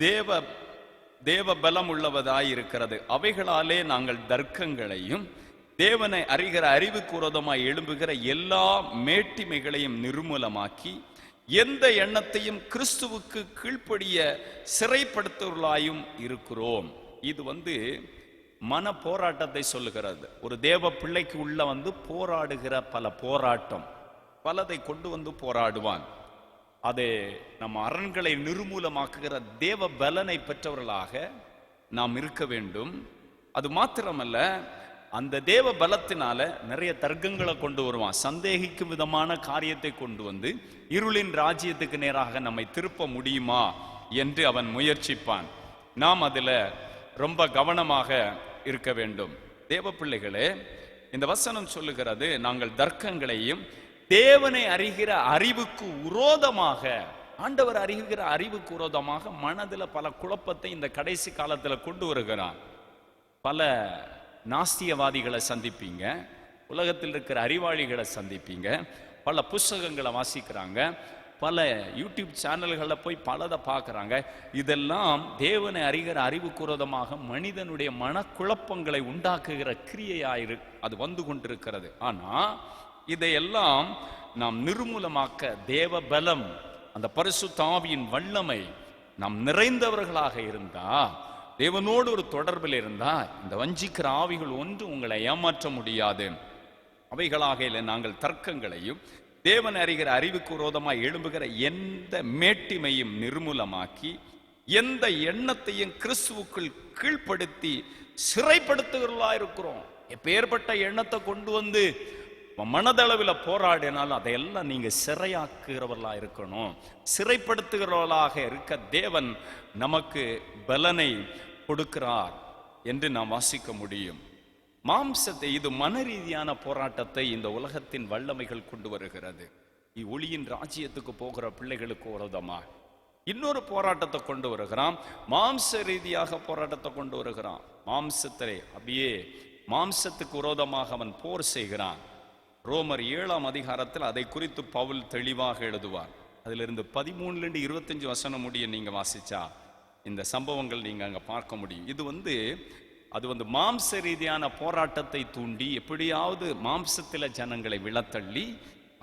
தேவ பலம் உள்ளவதாயிருக்கிறது. அவைகளாலே நாங்கள் தர்க்கங்களையும் தேவனை அறிகிற அறிவுக்கு விரோதமாய் எழும்புகிற எல்லா மேட்டிமைகளையும் நிர்மூலமாக்கி எந்த எண்ணத்தையும் கிறிஸ்துவுக்கு கீழ்ப்படிய சிறைப்படுத்துவர்களாயும் இருக்கிறோம். இது மன போராட்டத்தை சொல்லுகிறது. ஒரு தேவ பிள்ளைக்கு உள்ள போராடுகிற பல போராட்டம், பலதை கொண்டு போராடுவான். அதை நம்ம அரண்களை நிர்மூலமாக்குகிற தேவ பலனை பெற்றவர்களாக நாம் இருக்க வேண்டும். அது மாத்திரமல்ல, அந்த தேவ பலத்தினால நிறைய தர்க்கங்களை கொண்டு வருவான். சந்தேகிக்கும் விதமான காரியத்தை கொண்டு இருளின் ராஜ்யத்துக்கு நேராக நம்மை திருப்ப முடியுமா என்று அவன் முயற்சிப்பான். நாம் அதுல ரொம்ப கவனமாக இருக்க வேண்டும். தேவ பிள்ளைகளே, இந்த வசனம் சொல்லுகிறது, நாங்கள் தர்க்கங்களையும் தேவனை அறிகிற அறிவுக்கு விரோதமாக, ஆண்டவர் அறிகிற அறிவுக்கு விரோதமாக மனதில் பல குழப்பத்தை இந்த கடைசி காலத்தில் கொண்டு வருகிறான். பல நாஸ்தியவாதிகளை சந்திப்பீங்க, உலகத்தில் இருக்கிற அறிவாளிகளை சந்திப்பீங்க, பல புஸ்தகங்களை வாசிக்கிறாங்க, பல யூடியூப் சேனல்களில் போய் பலதை பார்க்குறாங்க. இதெல்லாம் தேவனை அறிகிற அறிவுக்கு விரோதமாக மனிதனுடைய மனக்குழப்பங்களை உண்டாக்குகிற கிரியையாயிரு அது கொண்டிருக்கிறது. ஆனால் இதையெல்லாம் நாம் நிர்மூலமாக்க தேவ பலம், அந்த பரிசுத்த ஆவியின் வல்லமை நாம் நிறைந்தவர்களாக இருந்தா, தேவனோடு ஒரு தொடர்பில் இருந்தா, இந்த வஞ்சிக்கிற ஆவிகள் ஒன்று உங்களை ஏமாற்ற முடியாது. அவைகளாக நாங்கள் தர்க்கங்களையும் தேவன் அறிகிற அறிவுக்கு விரோதமாய் எழும்புகிற எந்த மேட்டிமையும் நிர்மூலமாக்கி எந்த எண்ணத்தையும் கிறிஸ்துவுக்குள் கீழ்ப்படுத்தி சிறைப்படுத்துகிறவர்களா இருக்கிறோம். எப்பேற்பட்ட எண்ணத்தை கொண்டு மனதளவில் போராடினாலும் அதையெல்லாம் நீங்க சிறையாக்குகிறவர்களா இருக்கணும். சிறைப்படுத்துகிறவர்களாக இருக்க தேவன் நமக்கு பலனை கொடுக்கிறார் என்று நாம் வாசிக்க முடியும். மாம்சத்தை, இது மன ரீதியான போராட்டத்தை இந்த உலகத்தின் வல்லமைகள் கொண்டு வருகிறது. ஒளியின் ராஜ்யத்துக்கு போகிற பிள்ளைகளுக்கு விரோதமா இன்னொரு போராட்டத்தை கொண்டு வருகிறான். மாம்ச ரீதியாக போராட்டத்தை கொண்டு வருகிறான். மாம்சத்தை அப்படியே மாம்சத்துக்கு விரோதமாக அவன் போர் செய்கிறான். ரோமர் 7ஆம் அதிகாரத்தில் அதை குறித்து பவுல் தெளிவாக எழுதுவார். அதிலிருந்து 13 25 வசனம் முடிய நீங்க வாசிச்சா இந்த சம்பவங்கள் நீங்க அங்க பார்க்க முடியும். அது மாம்ச ரீதியான போராட்டத்தை தூண்டி எப்படியாவது மாம்சத்தில் ஜனங்களை விழத்தள்ளி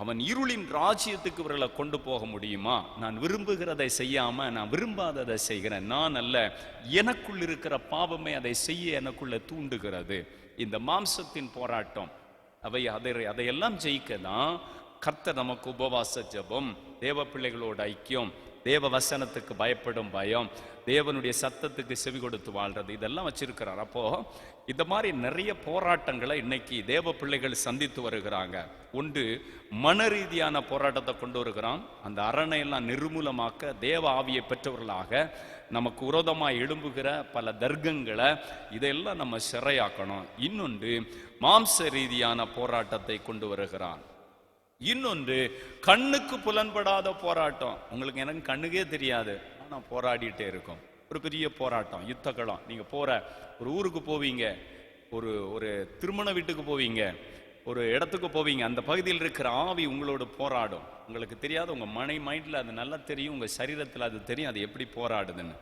அவன் இருளின் ராஜ்யத்துக்கு இவர்களை கொண்டு போக முடியுமா? நான் விரும்புகிறதை செய்யாம நான் விரும்பாததை செய்கிறேன், நான் அல்ல, எனக்குள் இருக்கிற பாவமே அதை செய்ய எனக்குள்ள தூண்டுகிறது. இந்த மாம்சத்தின் போராட்டம் அதையெல்லாம் ஜெயிக்கதான் கர்த்தர் நமக்கு உபவாச ஜெபம், தேவ பிள்ளைகளோட ஐக்கியம், தேவ வசனத்துக்கு பயப்படும் பயம், தேவனுடைய சத்தத்துக்கு செவி கொடுத்து வாழ்றது, இதெல்லாம் வச்சிருக்கிறார். அப்போ இந்த மாதிரி நிறைய போராட்டங்களை இன்னைக்கு தேவ பிள்ளைகள் சந்தித்து வருகிறாங்க. ஒன்று மன ரீதியான போராட்டத்தை கொண்டு வருகிறான். அந்த அரணையெல்லாம் நிர்மூலமாக்க தேவ ஆவியை பெற்றவர்களாக நமக்கு விரோதமாக எழும்புகிற பல தர்க்கங்களை இதையெல்லாம் நம்ம சிறையாக்கணும். இன்னொன்று மாம்ச ரீதியான போராட்டத்தை கொண்டு வருகிறான். இன்னொன்று கண்ணுக்கு புலன்படாத போராட்டம். உங்களுக்கு எனக்கு கண்ணுக்கே தெரியாது, ஆனால் போராடிட்டே இருக்கும். ஒரு பெரிய போராட்டம், யுத்தகளம். நீங்க போற ஒரு ஊருக்கு போவீங்க, ஒரு திருமண வீட்டுக்கு போவீங்க, ஒரு இடத்துக்கு போவீங்க, அந்த பகுதியில் இருக்கிற ஆவி உங்களோட போராடும். உங்களுக்கு தெரியாது, உங்க மைண்ட்ல அது நல்லா தெரியும், உங்க சரீரத்தில் அது தெரியும், அது எப்படி போராடுதுன்னு.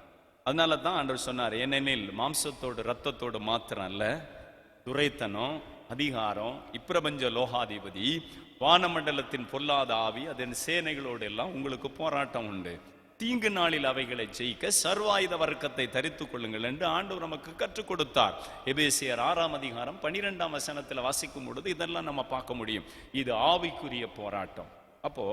அதனால தான் ஆண்டவர் சொன்னார், ஏனெனில் மாம்சத்தோடு ரத்தத்தோடு மாத்திரம் அல்ல, துரைத்தனம், அதிகாரம், இப்பிரபஞ்ச லோகாதிபதி, வானமண்டலத்தின் பொல்லாத ஆவி, அதன் சேனைகளோடு எல்லாம் உங்களுக்கு போராட்டம் உண்டு. தீங்கு நாளில் அவைகளை ஜெயிக்க சர்வாயுத வர்க்கத்தை தரித்துக் கொள்ளுங்கள் என்று ஆண்டவர் நமக்கு கற்றுக் கொடுத்தார். எபேசியர் 6ஆம் அதிகாரம் 12ஆம் வசனத்தில் வாசிக்கும் பொழுது இதெல்லாம் நம்ம பார்க்க முடியும். இது ஆவிக்குரிய போராட்டம். அப்போ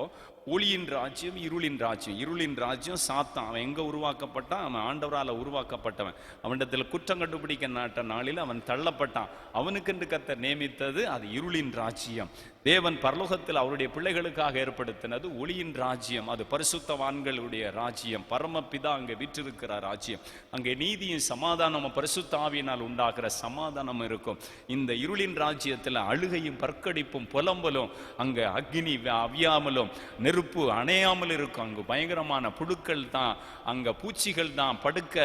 ஒளியின் ராஜ்யம், இருளின் ராஜ்யம். இருளின் ராஜ்யம் சாத்தான். அவன் எங்க உருவாக்கப்பட்டான்? அவன் ஆண்டவரால் உருவாக்கப்பட்டவன். அவனிடத்தில் குற்றம் கண்டுபிடிக்க நாட்ட நாளில் அவன் தள்ளப்பட்டான். அவனுக்கென்று கர்த்தர் நியமித்தது அது இருளின் ராஜ்யம். தேவன் பரலோகத்தில் அவருடைய பிள்ளைகளுக்காக ஏற்படுத்தினது ஒளியின் ராஜ்யம். அது பரிசுத்தவான்களுடைய ராஜ்யம். பரமபிதா அங்கே விற்றிருக்கிற ராஜ்யம். அங்கே நீதியும் சமாதானமும் பரிசுத்த ஆவியினால் உண்டாகிற சமாதானம் இருக்கும். இந்த இருளின் ராஜ்யத்தில் அழுகையும் பற்கடிப்பும் புலம்பலும், அங்கே அக்னி அவியாமலும் நெருப்பு அணையாமல் இருக்கும். அங்கு பயங்கரமான புழுக்கள் தான், அங்க பூச்சிகள் தான் படுக்க,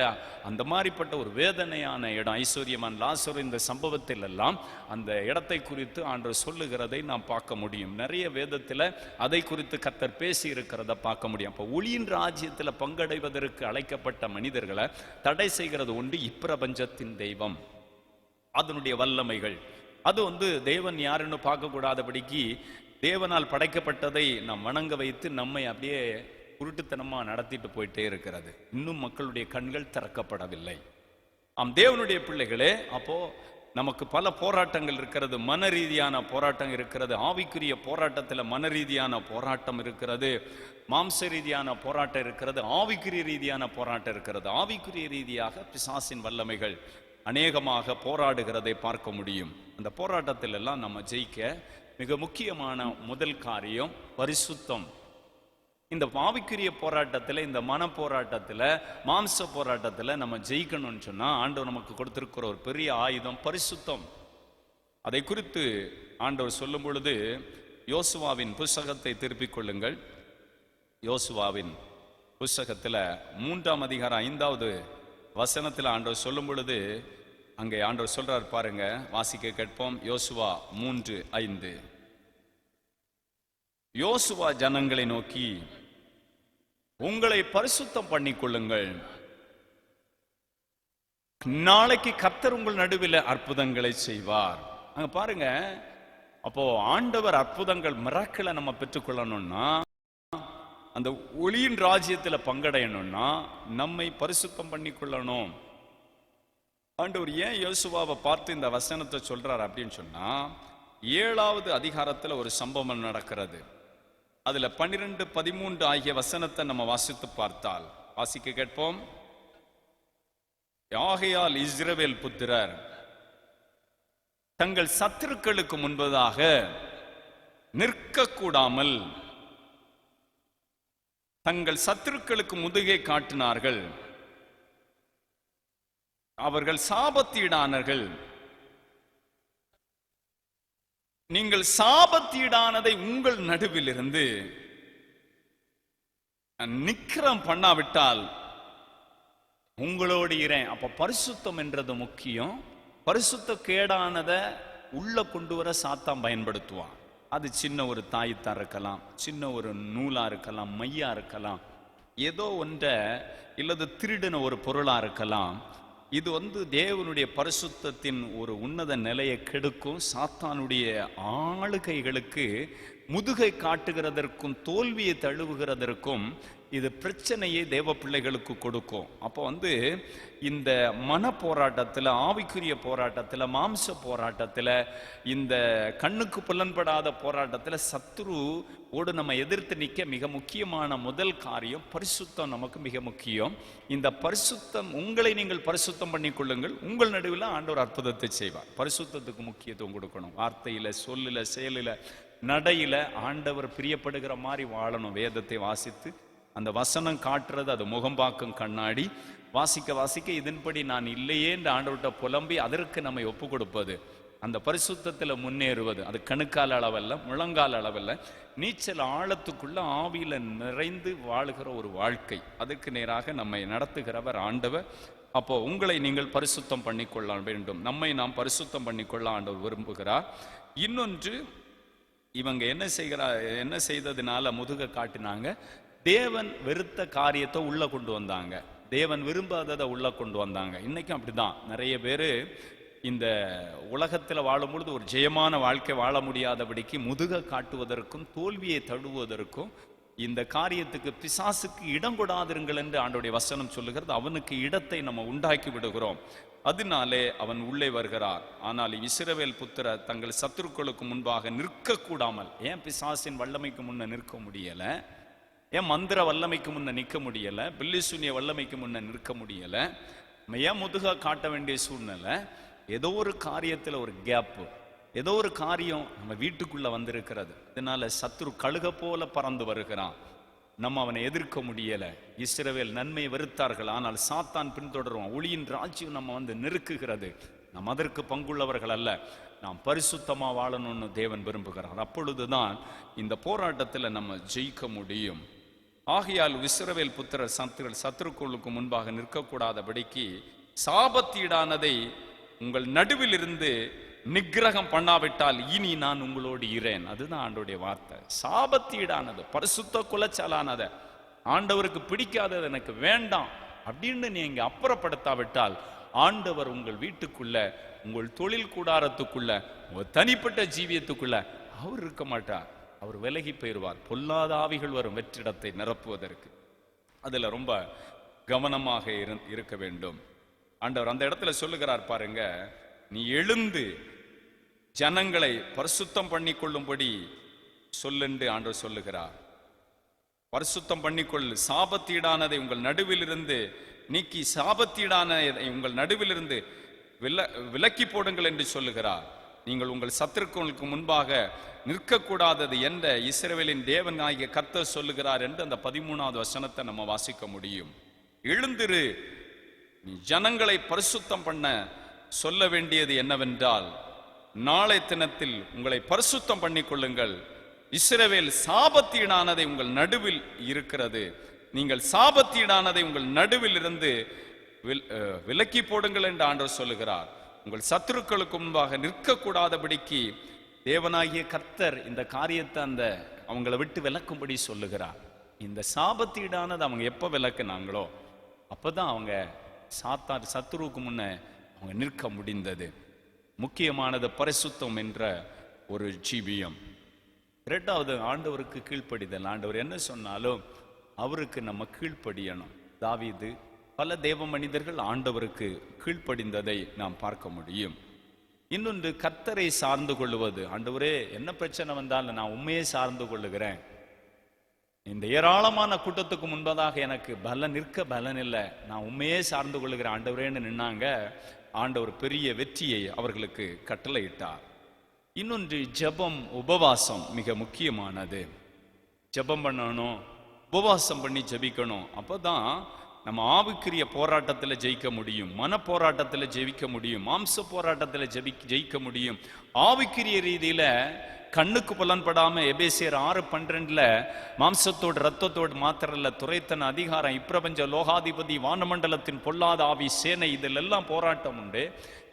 அந்த மாதிரிப்பட்ட ஒரு வேதனையான இடம். ஐஸ்வர்யமான் லாசரு இந்த சம்பவத்தில் எல்லாம் அந்த இடத்தை குறித்து ஆண்டவர் சொல்லுகிறதை நாம் பார்க்க முடியும். நிறைய வேதத்தில் அதை குறித்து கர்த்தர் பேசி இருக்கிறத பார்க்க முடியும். அப்போ ஒளியின் ராஜ்யத்தில் பங்கடைவதற்கு அழைக்கப்பட்ட மனிதர்களை தடை செய்கிறது உண்டு இப்பிரபஞ்சத்தின் தெய்வம், அதனுடைய வல்லமைகள். அது தேவன் யாருன்னு பார்க்க கூடாதபடிக்கு தேவனால் படைக்கப்பட்டதை நாம் வணங்க வைத்து நம்மை அப்படியே குருட்டுத்தனமா நடத்திட்டு போயிட்டே இருக்கிறது. இன்னும் மக்களுடைய கண்கள் திறக்கப்படவில்லை. தேவனுடைய பிள்ளைகளே, அப்போ நமக்கு பல போராட்டங்கள் இருக்கிறது. மன ரீதியான போராட்டம் இருக்கிறது. ஆவிக்குரிய போராட்டத்தில் மன ரீதியான போராட்டம் இருக்கிறது. மாம்ச ரீதியான போராட்டம் இருக்கிறது. ஆவிக்குரிய ரீதியான போராட்டம் இருக்கிறது. ஆவிக்குரிய ரீதியாக பிசாசின் வல்லமைகள் அநேகமாக போராடுகிறதை பார்க்க முடியும். அந்த போராட்டத்தில் எல்லாம் நம்ம ஜெயிக்க மிக முக்கியமான முதல் காரியம் பரிசுத்தம். இந்த ஆவிக்குரிய போராட்டத்தில், இந்த மன போராட்டத்தில், மாம்ச போராட்டத்தில் நம்ம ஜெயிக்கணும்னு சொன்னா ஆண்டவர் நமக்கு கொடுத்திருக்கிற ஒரு பெரிய ஆயுதம் பரிசுத்தம். அதை குறித்து ஆண்டவர் சொல்லும் பொழுது யோசுவாவின் புஸ்தகத்தை திருப்பிக் கொள்ளுங்கள். யோசுவாவின் புஸ்தகத்தில் 3ஆம் அதிகாரம் 5வது வசனத்தில் ஆண்டவர் சொல்லும் பொழுது அங்கே ஆண்டவர் சொல்றார் பாருங்க, வாசிக்க கேட்போம். யோசுவா 3:5. யோசுவா ஜனங்களை நோக்கி, உங்களை பரிசுத்தம் பண்ணிக்கொள்ளுங்கள், நாளைக்கு கர்த்தர் உங்கள் நடுவில் அற்புதங்களை செய்வார். அங்க பாருங்க, அப்போ ஆண்டவர் அற்புதங்கள் மிராக்கிளை நம்ம பெற்றுக்கொள்ளணும்னா, அந்த ஒளியின் ராஜ்யத்தில் பங்கடையணும்னா நம்மை பரிசுத்தம் பண்ணிக்கொள்ளணும். ஆண்டவர் ஏன் யோசுவாவை பார்த்து இந்த வசனத்தை சொல்றார் அப்படின்னு சொன்னா, 7வது அதிகாரத்தில் ஒரு சம்பவம் நடக்கிறது. அதுல 12, 13 ஆகிய வசனத்தை நம்ம வாசித்து பார்த்தால், வாசிக்க கேட்போம். ஆகையால் இஸ்ரவேல் புத்திரர் தங்கள் சத்துருக்களுக்கு முன்பதாக நிற்கக்கூடாமல் தங்கள் சத்துருக்களுக்கு முதுகை காட்டினார்கள். அவர்கள் சாபத்தீடானார்கள். நீங்கள் சாபத்தீடானதை உங்கள் நடுவில் இருந்து நிக்கிரம் பண்ணாவிட்டால் உங்களோடு இரேன். அப்ப பரிசுத்தம் என்றது முக்கியம். பரிசுத்த கேடானதை உள்ள கொண்டு வர சாத்தான் பயன்படுத்துவான். அது சின்ன ஒரு தாயத்தா இருக்கலாம், சின்ன ஒரு நூலா இருக்கலாம், மையா இருக்கலாம், ஏதோ ஒன்றை இல்லது திருடின ஒரு பொருளா இருக்கலாம். இது தேவனுடைய பரிசுத்தத்தின் ஒரு உன்னத நிலையை கெடுக்கும். சாத்தானுடைய ஆளுகைகளுக்கு முதுகை காட்டுகிறதற்கும் தோல்வியை தழுவுகிறதற்கும் இது பிரச்சனையை தேவ பிள்ளைகளுக்கு கொடுக்கும். அப்போ இந்த மன போராட்டத்தில், ஆவிக்குரிய போராட்டத்தில், மாம்ச போராட்டத்தில், இந்த கண்ணுக்கு புலன்படாத போராட்டத்தில் சத்துரு ஓடு நம்ம எதிர்த்து நிற்க மிக முக்கியமான முதல் காரியம் பரிசுத்தம் நமக்கு மிக முக்கியம். இந்த பரிசுத்தம், உங்களை நீங்கள் பரிசுத்தம் பண்ணிக்கொள்ளுங்கள், உங்கள் நடுவில் ஆண்டவர் அற்புதத்தை செய்வார். பரிசுத்தத்துக்கு முக்கியத்துவம் கொடுக்கணும். வார்த்தையில், சொல்லில், செயலில், நடையில் ஆண்டவர் பிரியப்படுகிற மாதிரி வாழணும். வேதத்தை வாசித்து அந்த வசனம் காட்டுறது அது முகம்பாக்கும் கண்ணாடி. வாசிக்க வாசிக்க இதன்படி நான் இல்லையே என்று ஆண்டவர்கிட்ட புலம்பி அதற்கு நம்மை ஒப்பு கொடுப்பது, அந்த பரிசுத்தத்தில் முன்னேறுவது. அது கணுக்கால் அளவல்ல, முழங்கால் அளவல்ல, நீச்சல் ஆழத்துக்குள்ள ஆவியில நிறைந்து வாழுகிற ஒரு வாழ்க்கை. அதுக்கு நேராக நம்மை நடத்துகிறவர் ஆண்டவர். அப்போ உங்களை நீங்கள் பரிசுத்தம் பண்ணிக்கொள்ள வேண்டும். நம்மை நாம் பரிசுத்தம் பண்ணிக்கொள்ள ஆண்டவர் விரும்புகிறார். இன்னொன்று, இவங்க என்ன செய்ததுனால முதுக காட்டினாங்க? தேவன் வெறுத்த காரியத்தை உள்ள கொண்டு வந்தாங்க. தேவன் விரும்பாததை உள்ள கொண்டு வந்தாங்க. இன்னைக்கும் அப்படிதான். நிறைய பேர் இந்த உலகத்தில் வாழும் பொழுது ஒரு ஜெயமான வாழ்க்கை வாழ முடியாதபடிக்கு முதுக காட்டுவதற்கும் தோல்வியை தழுவுவதற்கும் இந்த காரியத்துக்கு பிசாசுக்கு இடம் கொடாதிருங்கள் என்று ஆண்டவருடைய வசனம் சொல்லுகிறது. அவனுக்கு இடத்தை நம்ம உண்டாக்கி விடுகிறோம். அதனாலே அவன் உள்ளே வருகிறார். ஆனால் இஸ்ரவேல் புத்திரர் தங்கள் சத்துருக்களுக்கு முன்பாக நிற்க கூடாமல், ஏன் பிசாசின் வல்லமைக்கு முன்ன நிற்க முடியல, ஏன் மந்திர வல்லமைக்கு முன்ன நிற்க முடியல, பில்லிசூனிய வல்லமைக்கு முன்ன நிற்க முடியல, ஏன் முதுகா காட்ட வேண்டிய சூழ்நிலை, ஏதோ ஒரு காரியத்தில் ஒரு கேப்பு, ஏதோ ஒரு காரியம் நம்ம வீட்டுக்குள்ள வந்திருக்கிறது. இதனால சத்துரு கழுக போல பறந்து வருகிறான். நம்ம அவனை எதிர்க்க முடியல. இஸ்ரவேல் நன்மையை வெறுத்தார்கள், ஆனால் சாத்தான் பின்தொடருவான். ஒளியின் ராஜ்யம் நம்ம வந்து நெருக்குகிறது. நாம் அதற்கு பங்குள்ளவர்கள் அல்ல. நாம் பரிசுத்தமா வாழணும்னு தேவன் விரும்புகிறார். அப்பொழுதுதான் இந்த போராட்டத்தில் நம்ம ஜெயிக்க முடியும். ஆகையால் இஸ்ரவேல் புத்திரர் சத்துருக்களுக்கு முன்பாக நிற்கக்கூடாதபடிக்கு சாபத்தீடானதை உங்கள் நடுவில் இருந்து நிக்கிரகம் பண்ணாவிட்டால் இனி நான் உங்களோடு இரேன். அதுதான் ஆண்டவருடைய வார்த்தை. சாபத்தீடானது, பரிசுத்த குலைச்சலானத, ஆண்டவருக்கு பிடிக்காதது, எனக்கு வேண்டாம் அப்படின்னு நீங்க அப்புறப்படுத்தாவிட்டால் ஆண்டவர் உங்கள் வீட்டுக்குள்ள, உங்கள் தொழில் கூடாரத்துக்குள்ள, உங்கள் தனிப்பட்ட ஜீவியத்துக்குள்ள அவர் இருக்க மாட்டார். அவர் விலகி போயிடுவார். பொல்லாத ஆவிகள் வரும் வெற்றிடத்தை நிரப்புவதற்கு. அதுல ரொம்ப கவனமாக இருக்க வேண்டும். ஆண்டவர் அந்த இடத்துல சொல்லுகிறார் பாருங்க, நீ எழுந்து ஜனங்களை பரிசுத்தம் பண்ணி கொள்ளும்படி சொல்லென்று ஆண்டவர் சொல்லுகிறார். பரிசுத்தம் பண்ணிக்கொள், சாபத்தீடானதை உங்கள் நடுவில் இருந்து நீக்கி, சாபத்தீடானதை உங்கள் நடுவில் இருந்து விலக்கி போடுங்கள் என்று சொல்லுகிறார். நீங்கள் உங்கள் சத்துருக்களுக்கு முன்பாக நிற்கக்கூடாதது என்ற இஸ்ரவேலின் தேவன் ஆகிய கர்த்தர் சொல்லுகிறார் என்று அந்த 13வது வசனத்தை நம்ம வாசிக்க முடியும். எழுந்திரு, நீ ஜனங்களை பரிசுத்தம் பண்ண சொல்ல வேண்டியது என்னவென்றால், நாளை தினத்தில் உங்களை பரிசுத்தம் பண்ணிக்கொள்ளுங்கள். இஸ்ரவேல் சாபத்தீடானதை உங்கள் நடுவில் இருக்கிறது. நீங்கள் சாபத்தீடானதை உங்கள் நடுவில் இருந்து விலக்கி போடுங்கள் என்று ஆண்டவர் சொல்லுகிறார். உங்கள் சத்துருக்களுக்கு முன்பாக நிற்கக்கூடாதபடிக்கு தேவனாகிய கர்த்தர் இந்த காரியத்தை அவங்களை விட்டு விலக்கும்படி சொல்லுகிறார். இந்த சாபத்தீடானது அவங்க எப்ப விலக்குனாங்களோ அப்பதான் அவங்க சத்துருவுக்கு முன்ன அவங்க நிற்க முடிந்தது. முக்கியமானது பரிசுத்தம் என்ற ஒரு ஜீவியம். இரண்டாவது, ஆண்டவருக்கு கீழ்ப்படிதல். ஆண்டவர் என்ன சொன்னாலும் அவருக்கு நம்ம கீழ்ப்படியணும். தாவீது, பல தேவ மனிதர்கள் ஆண்டவருக்கு கீழ்ப்படிந்ததை நாம் பார்க்க முடியும். இன்னொன்று, கர்த்தரை சார்ந்து கொள்வது. ஆண்டவரே, என்ன பிரச்சனை வந்தாலும் நான் உண்மையை சார்ந்து கொள்ளுகிறேன். இந்த ஏராளமான கூட்டத்துக்கு முன்பதாக எனக்கு நிற்க பலன் இல்லை, நான் உண்மையே சார்ந்து கொள்ளுகிறேன் ஆண்டவரேன்னு நின்னாங்க. ஆண்டவர் பெரிய வெற்றியை அவர்களுக்கு கட்டளையிட்டார். இன்னொன்று, ஜெபம், உபவாசம் மிக முக்கியமானது. ஜெபம் பண்ணணும், உபவாசம் பண்ணி ஜெபிக்கணும். அப்போதான் நம்ம ஆவிக்குரிய போராட்டத்தில் ஜெயிக்க முடியும், மன போராட்டத்தில் ஜெயிக்க முடியும், மாம்ச போராட்டத்தில் ஜெயிக்க முடியும். ஆவிக்குரிய ரீதியில கண்ணுக்கு புலன்படாம எபேசியர் 6:12 மாம்சத்தோடு ரத்தத்தோடு மாத்திரல்ல, துரைத்தன அதிகாரம், இப்பிரபஞ்ச லோகாதிபதி, வானமண்டலத்தின் பொல்லாத ஆவி சேனை, இதில் எல்லாம் போராட்டம் உண்டு.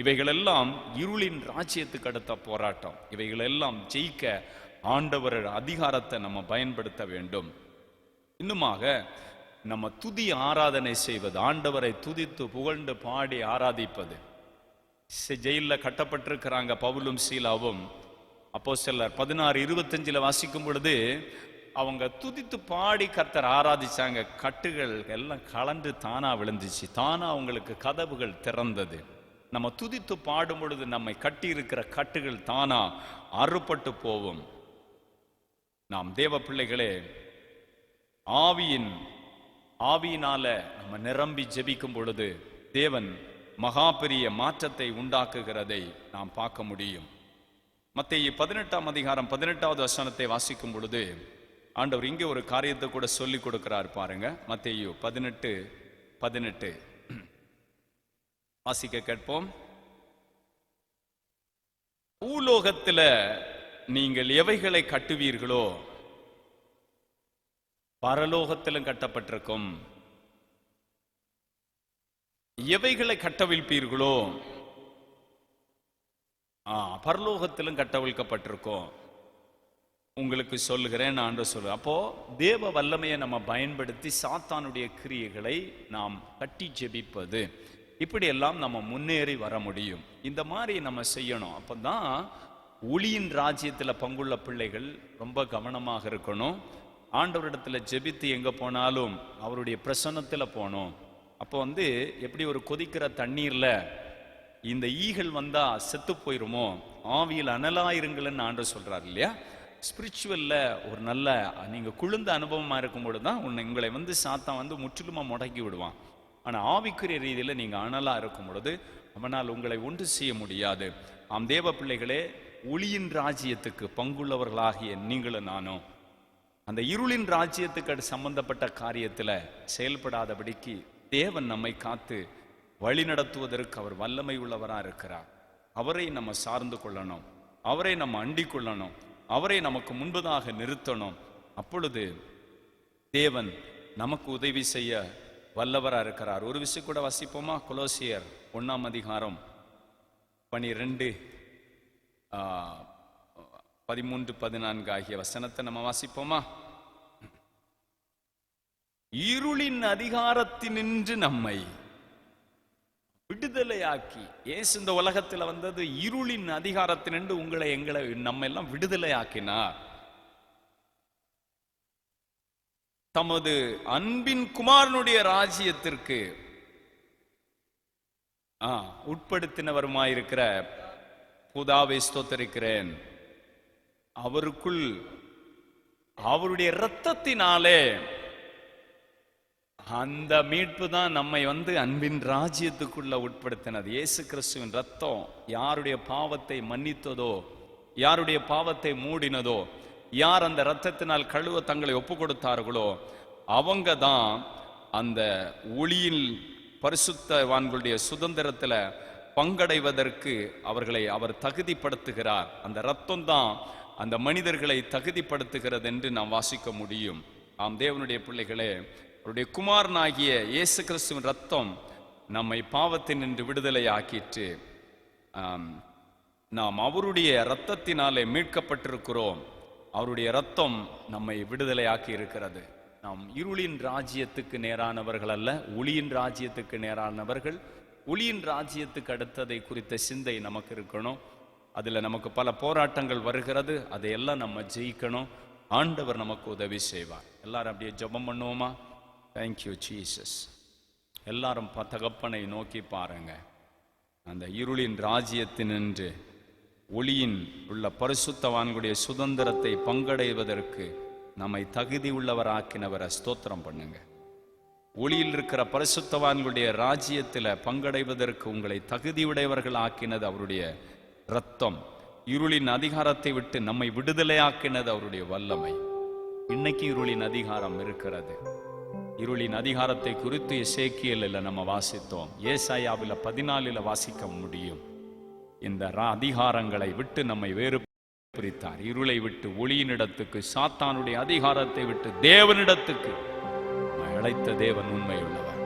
இவைகளெல்லாம் இருளின் ராஜ்யத்துக்கு அடுத்த போராட்டம். இவைகளெல்லாம் ஜெயிக்க ஆண்டவர் அதிகாரத்தை நம்ம பயன்படுத்த வேண்டும். இன்னுமாக நம்ம துதி ஆராதனை செய்வது, ஆண்டவரை துதித்து புகழ்ந்து பாடி ஆராதிப்பது. ஜெயிலில் கட்டப்பட்டிருக்கிறாங்க பவுலும் சீலாவும். அப்போஸ்தலர் 16:25 வாசிக்கும் பொழுது அவங்க துதித்து பாடி கர்த்தர் ஆராதிச்சாங்க. கட்டுகள் எல்லாம் கலந்து தானா விழுந்துச்சு, தானா அவங்களுக்கு கதவுகள் திறந்தது. நம்ம துதித்து பாடும் பொழுது நம்மை கட்டி இருக்கிற கட்டுகள் தானா அறுபட்டு போகும். நாம் தேவ பிள்ளைகளே, ஆவியினால நம்ம நிரம்பி ஜெபிக்கும் பொழுது தேவன் மகா பெரிய மாற்றத்தை உண்டாக்குகிறதை நாம் பார்க்க முடியும். மத்தேயு 18ஆம் அதிகாரம் 18வது வசனத்தை வாசிக்கும் பொழுது ஆண்டவர் இங்கே ஒரு காரியத்தை கூட சொல்லி கொடுக்கிறார் பாருங்க. மத்தேயு 18:18 வாசிக்க கேட்போம். பூலோகத்துல நீங்கள் எவைகளை கட்டுவீர்களோ பரலோகத்திலும் கட்டப்பட்டிருக்கும், எவைகளை கட்டவிழ்ப்பீர்களோ பரலோகத்திலும் கட்டவிழ்க்கப்பட்டிருக்கும். உங்களுக்கு சொல்லுகிறேன் ஆண்டு சொல்லு. அப்போ தேவ வல்லமையை நம்ம பயன்படுத்தி சாத்தானுடைய கிரியைகளை நாம் கட்டி ஜெபிப்பது, இப்படியெல்லாம் நம்ம முன்னேறி வர முடியும். இந்த மாதிரி நம்ம செய்யணும். அப்பதான் ஒளியின் ராஜ்யத்தில் பங்குள்ள பிள்ளைகள் ரொம்ப கவனமாக இருக்கணும். ஆண்டவரிடத்துல ஜெபித்து எங்க போனாலும் அவருடைய பிரசன்னத்துல போனோம். அப்போ எப்படி ஒரு கொதிக்கிற தண்ணீர்ல இந்த ஈகள் வந்தா செத்து போயிருமோ, ஆவியில் அனலாயிருங்கள்னு ஆண்டவர் சொல்றாரு இல்லையா? ஸ்பிரிச்சுவல்ல ஒரு நல்ல நீங்க குளிர்ந்த அனுபவமா இருக்கும்போது தான் உங்களை சாத்தான் முற்றிலுமா முடக்கி விடுவான். ஆனா ஆவிக்குரிய ரீதியில நீங்க அனலா இருக்கும் பொழுது அவனால் உங்களை ஒன்று செய்ய முடியாது. ஆம் தேவ பிள்ளைகளே, ஒளியின் ராஜ்யத்துக்கு பங்குள்ளவர்களாகிய நீங்களும் நானும் அந்த இருளின் ராஜ்யத்துக்கு சம்பந்தப்பட்ட காரியத்துல செயல்படாதபடிக்கு தேவன் நம்மை காத்து வழி நடத்துவதற்கு அவர் வல்லமை உள்ளவரா இருக்கிறார். அவரை நம்ம சார்ந்து கொள்ளணும், அவரை நம்ம அண்டிக் கொள்ளணும், அவரை நமக்கு முன்பதாக நிறுத்தணும். அப்பொழுது தேவன் நமக்கு உதவி செய்ய வல்லவரா இருக்கிறார். ஒரு விஷயம் கூட வாசிப்போமா? கொலோசியர் 1ஆம் அதிகாரம் 12, 13, 14 ஆகிய வசனத்தை நம்ம வாசிப்போமா? இருளின் அதிகாரத்தினின்று நம்மை விடுதலையாக்கி, இயேசு இந்த உலகத்தில் வந்தது இருளின் அதிகாரத்தினின்று எங்களை நம்ம எல்லாம் விடுதலையாக்கினார். தமது அன்பின் குமாரனுடைய ராஜ்யத்திற்கு உட்படுத்தினவருமாயிருக்கிற புதாவை ஸ்தோத்தரிக்கிறேன். அவருக்குள் அவருடைய இரத்தத்தினாலே அந்த மீட்பு தான் நம்மை அன்பின் ராஜ்யத்துக்குள்ள உட்படுத்தினது. இயேசு கிறிஸ்துவின் ரத்தம் யாருடைய பாவத்தை மன்னித்ததோ, யாருடைய பாவத்தை மூடினதோ, யார் அந்த இரத்தத்தினால் கழுவ தங்களை ஒப்பு கொடுத்தார்களோ அவங்க தான் அந்த ஒளியில் பரிசுத்தவான்களுடைய சுதந்திரத்துல பங்கடைவதற்கு அவர்களை அவர் தகுதிப்படுத்துகிறார். அந்த இரத்தம் தான் அந்த மனிதர்களை தகுதிப்படுத்துகிறது என்று நாம் வாசிக்க முடியும். ஆம் தேவனுடைய பிள்ளைகளே, அவருடைய குமாரனாகிய இயேசு கிறிஸ்துவின் ரத்தம் நம்மை பாவத்தின் நின்று விடுதலை ஆக்கிற்று. நாம் அவருடைய இரத்தத்தினாலே மீட்கப்பட்டிருக்கிறோம். அவருடைய இரத்தம் நம்மை விடுதலை ஆக்கி இருக்கிறது. நாம் இருளின் ராஜ்யத்துக்கு நேரானவர்கள் அல்ல, ஒளியின் ராஜ்யத்துக்கு நேரானவர்கள். ஒளியின் ராஜ்யத்துக்கு அடுத்ததை குறித்த சிந்தை நமக்கு இருக்கணும். அதுல நமக்கு பல போராட்டங்கள் வருகிறது, அதையெல்லாம் நம்ம ஜெயிக்கணும். ஆண்டவர் நமக்கு உதவி செய்வார். எல்லாரும் அப்படியே ஜெபம் பண்ணுவோமா? Thank you Jesus. எல்லாரும் தகப்பனை நோக்கி பாருங்க. அந்த இருளின் ராஜ்யத்தினின்று ஒளியின் உள்ள பரிசுத்தவான்களுடைய சுதந்திரத்தை பங்கடைவதற்கு நம்மை தகுதி உள்ளவராக்கினவரை ஸ்தோத்திரம் பண்ணுங்க. ஒளியில் இருக்கிற பரிசுத்தவான்களுடைய ராஜ்யத்தில் பங்கடைவதற்கு உங்களை தகுதியுடையவர்கள் ஆக்கினது அவருடைய இரத்தம். இருளின் அதிகாரத்தை விட்டு நம்மை விடுதலையாக்கினது அவருடைய வல்லமை. இன்னைக்கு இருளின் அதிகாரம் இருக்கிறது. இருளின் அதிகாரத்தை குறித்து எசேக்கியேலில் நம்ம வாசித்தோம். ஏசாயாவில் 14 வாசிக்க முடியும். இந்த அதிகாரங்களை விட்டு நம்மை வேறு பிரித்தார். இருளை விட்டு ஒளியினிடத்துக்கு, சாத்தானுடைய அதிகாரத்தை விட்டு தேவனிடத்துக்கு அழைத்த தேவன் உண்மையுள்ளவர்.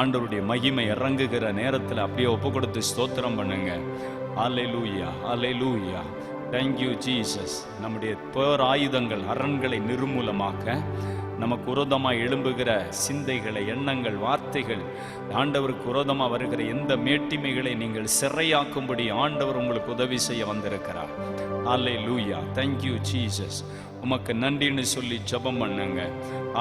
ஆண்டவருடைய மகிமை இறங்குகிற நேரத்தில் அப்படியே ஒப்பு கொடுத்து ஸ்தோத்திரம் பண்ணுங்க. Hallelujah, hallelujah. Thank you Jesus. நம்முடைய பேர் ஆயுதங்கள் அரண்களை நிர்மூலமாக்க, நமக்கு உரோதமாக எழும்புகிற சிந்தைகளை, எண்ணங்கள், வார்த்தைகள், ஆண்டவருக்கு உரோதமாக வருகிற எந்த மேட்டிமைகளை நீங்கள் சிறையாக்கும்படி ஆண்டவர் உங்களுக்கு உதவி செய்ய வந்திருக்கிறார். அல்லேலூயா, தேங்க் யூ ஜீசஸ். உமக்கு நன்றின்னு சொல்லி ஜெபம் பண்ணுங்க.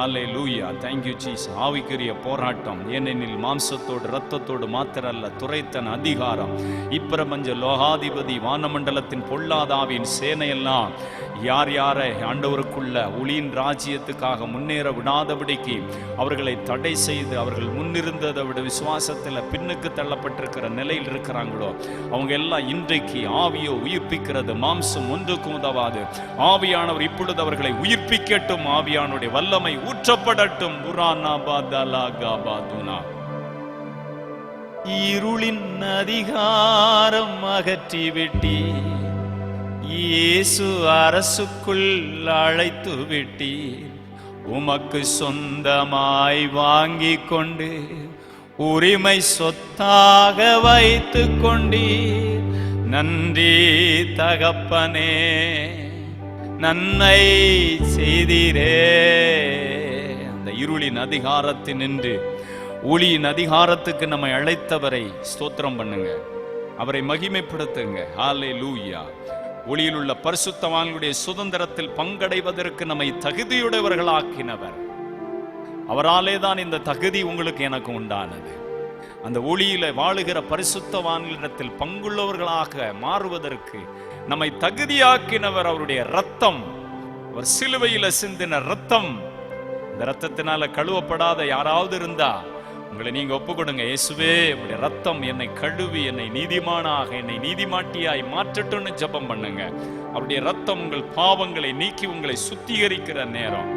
அல்லேலூயா, தேங்க் யூ ஜீசஸ். ஆவிக்குரிய போராட்டம், ஏனெனில் மாம்சத்தோடு இரத்தத்தோடு மாத்திரல்ல, துரைத்தன் அதிகாரம், இப்பிரபஞ்ச லோகாதிபதி, வானமண்டலத்தின் பொல்லாதாவின் சேனையெல்லாம் யார் யாரை ஆண்டவருக்குள்ள ஒளியின் ராஜ்யத்துக்காக முன்னேற விடாதபடிக்கு அவர்களை தடை செய்து அவர்கள் முன்னிருந்ததை விட விசுவாசத்தில் பின்னுக்கு தள்ளப்பட்டிருக்கிற நிலையில் இருக்கிறாங்களோ அவங்க எல்லாம் இன்றைக்கு ஆவியோ உயிர்ப்பிக்கிறது. மாம்சம் ஒன்றுக்கும் உதவாது. ஆவியானவர் இப்பொழுது அவர்களை உயிர்ப்பிக்கட்டும். ஆவியானுடைய வல்லமை ஊற்றப்படட்டும். இருளின் அதிகாரம் அகற்றிவிட்டி இயேசு அரசுக்குள் அழைத்து விட்டீர். உமக்கு சொந்தமாய் வாங்கி கொண்டு உரிமை சொத்தாக வைத்து கொண்டீர். நன்றி தகப்பனே, நன்மை செய்தீரே. அந்த இருளின் அதிகாரத்தினின்று ஒளியின் அதிகாரத்துக்கு நம்மை அழைத்தவரை ஸ்தோத்திரம் பண்ணுங்க. அவரை மகிமைப்படுத்துங்க. ஹல்லேலூயா. ஒளியில் உள்ள பரிசுத்தவான்களுடைய சுதந்திரத்தில் பங்கடைவதற்கு நம்மை தகுதியுடையவர்களாக்கினவர். அவராலே தான் இந்த தகுதி உங்களுக்கு எனக்கு உண்டானது. அந்த ஒளியில வாழுகிற பரிசுத்தவான்களிடத்தில் பங்குள்ளவர்களாக மாறுவதற்கு நம்மை தகுதியாக்கினவர் அவருடைய ரத்தம். அவர் சிலுவையில சிந்தின ரத்தம். இந்த ரத்தத்தினால கழுவப்படாத யாராவது இருந்தா உங்களை நீங்க ஒப்பு கொடுங்க. இயேசுவே, உங்களுடைய ரத்தம் என்னை கழுவி என்னை நீதிமானாக என்னை நீதிமாட்டியாய் மாற்றட்டும்னு ஜெபம் பண்ணுங்க. அவருடைய ரத்தம் உங்கள் பாவங்களை நீக்கி உங்களை சுத்திகரிக்கிற நேரம்.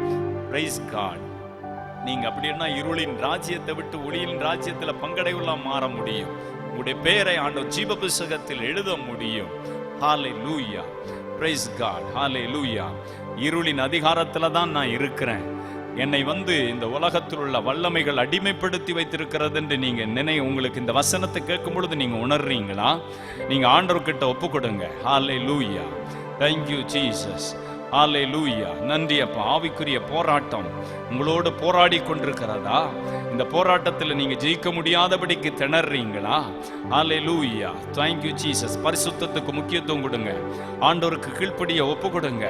Praise God. நீங்க அப்படின்னா இருளின் ராஜ்யத்தை விட்டு ஒளியின் ராஜ்யத்துல பங்கடைவுலாம் மாற முடியும். உங்களுடைய பெயரை ஆண்டவர் ஜீவ புத்தகத்தில் எழுத முடியும். ஹல்லேலூயா, பிரைஸ் காட், ஹல்லேலூயா. இருளின் அதிகாரத்துல தான் நான் இருக்கிறேன். என்னை இந்த உலகத்தில் உள்ள வல்லமைகள் அடிமைப்படுத்தி வைத்திருக்கிறது என்று நீங்க உங்களுக்கு இந்த வசனத்தை கேட்கும் பொழுது நீங்க உணர்றீங்களா? நீங்க ஆண்டவர்கிட்ட ஒப்பு கொடுங்க. ஹல்லேலூயா, thank you Jesus, ஹல்லேலூயா. நன்றி அப்பா. ஆவிக்குரிய போராட்டம் உங்களோடு போராடி கொண்டிருக்கிறதா? இந்த போராட்டத்தில் நீங்க ஜெயிக்க முடியாதபடிக்கு திணறீங்களா? ஹல்லேலூயா, thank you Jesus. பரிசுத்தத்துக்கு முக்கியத்துவம் கொடுங்க. ஆண்டவருக்கு கீழ்ப்படிய ஒப்பு கொடுங்க.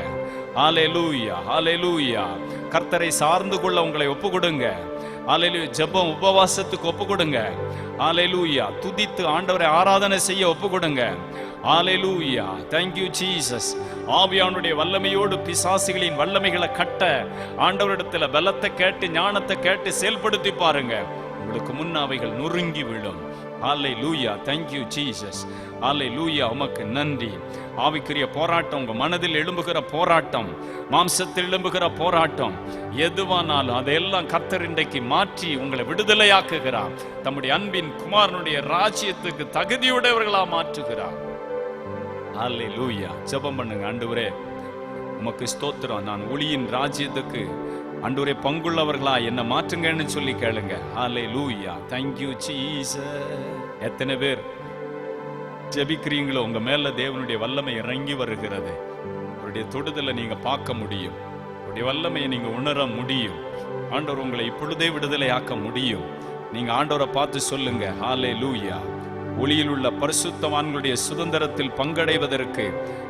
ஹல்லேலூயா, ஹல்லேலூயா. கர்த்தரை சார்ந்து கொள்ள உங்களை ஒப்பு கொடுங்க. ஹல்லேலூயா. ஜெபம் உபவாசத்துக்கு ஒப்பு கொடுங்க. ஹல்லேலூயா. துதித்து ஆண்டவரை ஆராதனை செய்ய ஒப்பு கொடுங்க. ஹல்லேலூயா, thank you Jesus. ஆவியானுடைய வல்லமையோடு பிசாசுகளின் வல்லமைகளை கட்ட ஆண்டவரிடத்துல பலத்தை கேட்டு ஞானத்தை கேட்டு செயல்படுத்தி பாருங்க. உங்களுக்கு முன்ன அவைகள் நொறுங்கி விடும். ஹல்லேலூயா, thank you Jesus. ஹல்லேலூயா. உமக்கு நன்றி. ஆவிக்குரிய போராட்டம், உங்க மனதில் எழும்புகிற போராட்டம், மாம்சத்தில் எழும்புகிற போராட்டம் எதுவானாலும் அதையெல்லாம் கர்த்தர் இன்றைக்கு மாற்றி உங்களை விடுதலையாக்குகிறார். தம்முடைய அன்பின் குமாரனுடைய ராஜ்யத்துக்கு தகுதியுடையவர்களா மாற்றுகிறார். ஹல்லேலூயா. ஜெபம் பண்ணுங்க. ஆண்டவரே, உமக்கு ஸ்தோத்திரம். நான் ஒளியின் ராஜ்யத்துக்கு ஆண்டவரே பங்குள்ளவர்களா என்ன மாற்றுங்கன்னு சொல்லி கேளுங்க. ஹல்லேலூயா, thank you Jesus. எத்தனை பேர் ஜெபிக்கிறீங்களோ உங்க மேல தேவனுடைய வல்லமை இறங்கி வருகிறது. அவருடைய தொடுதலை நீங்க பார்க்க முடியும். அவருடைய வல்லமையை நீங்க உணர முடியும். ஆண்டவர் உங்களை இப்பொழுதே விடுதலையாக்க முடியும். நீங்க ஆண்டவரை பார்த்து சொல்லுங்க. ஹல்லேலூயா. ஒளியில் உள்ள பரிசுத்தவான்களுடைய சுதந்திரத்தில் பங்கடைவதற்கு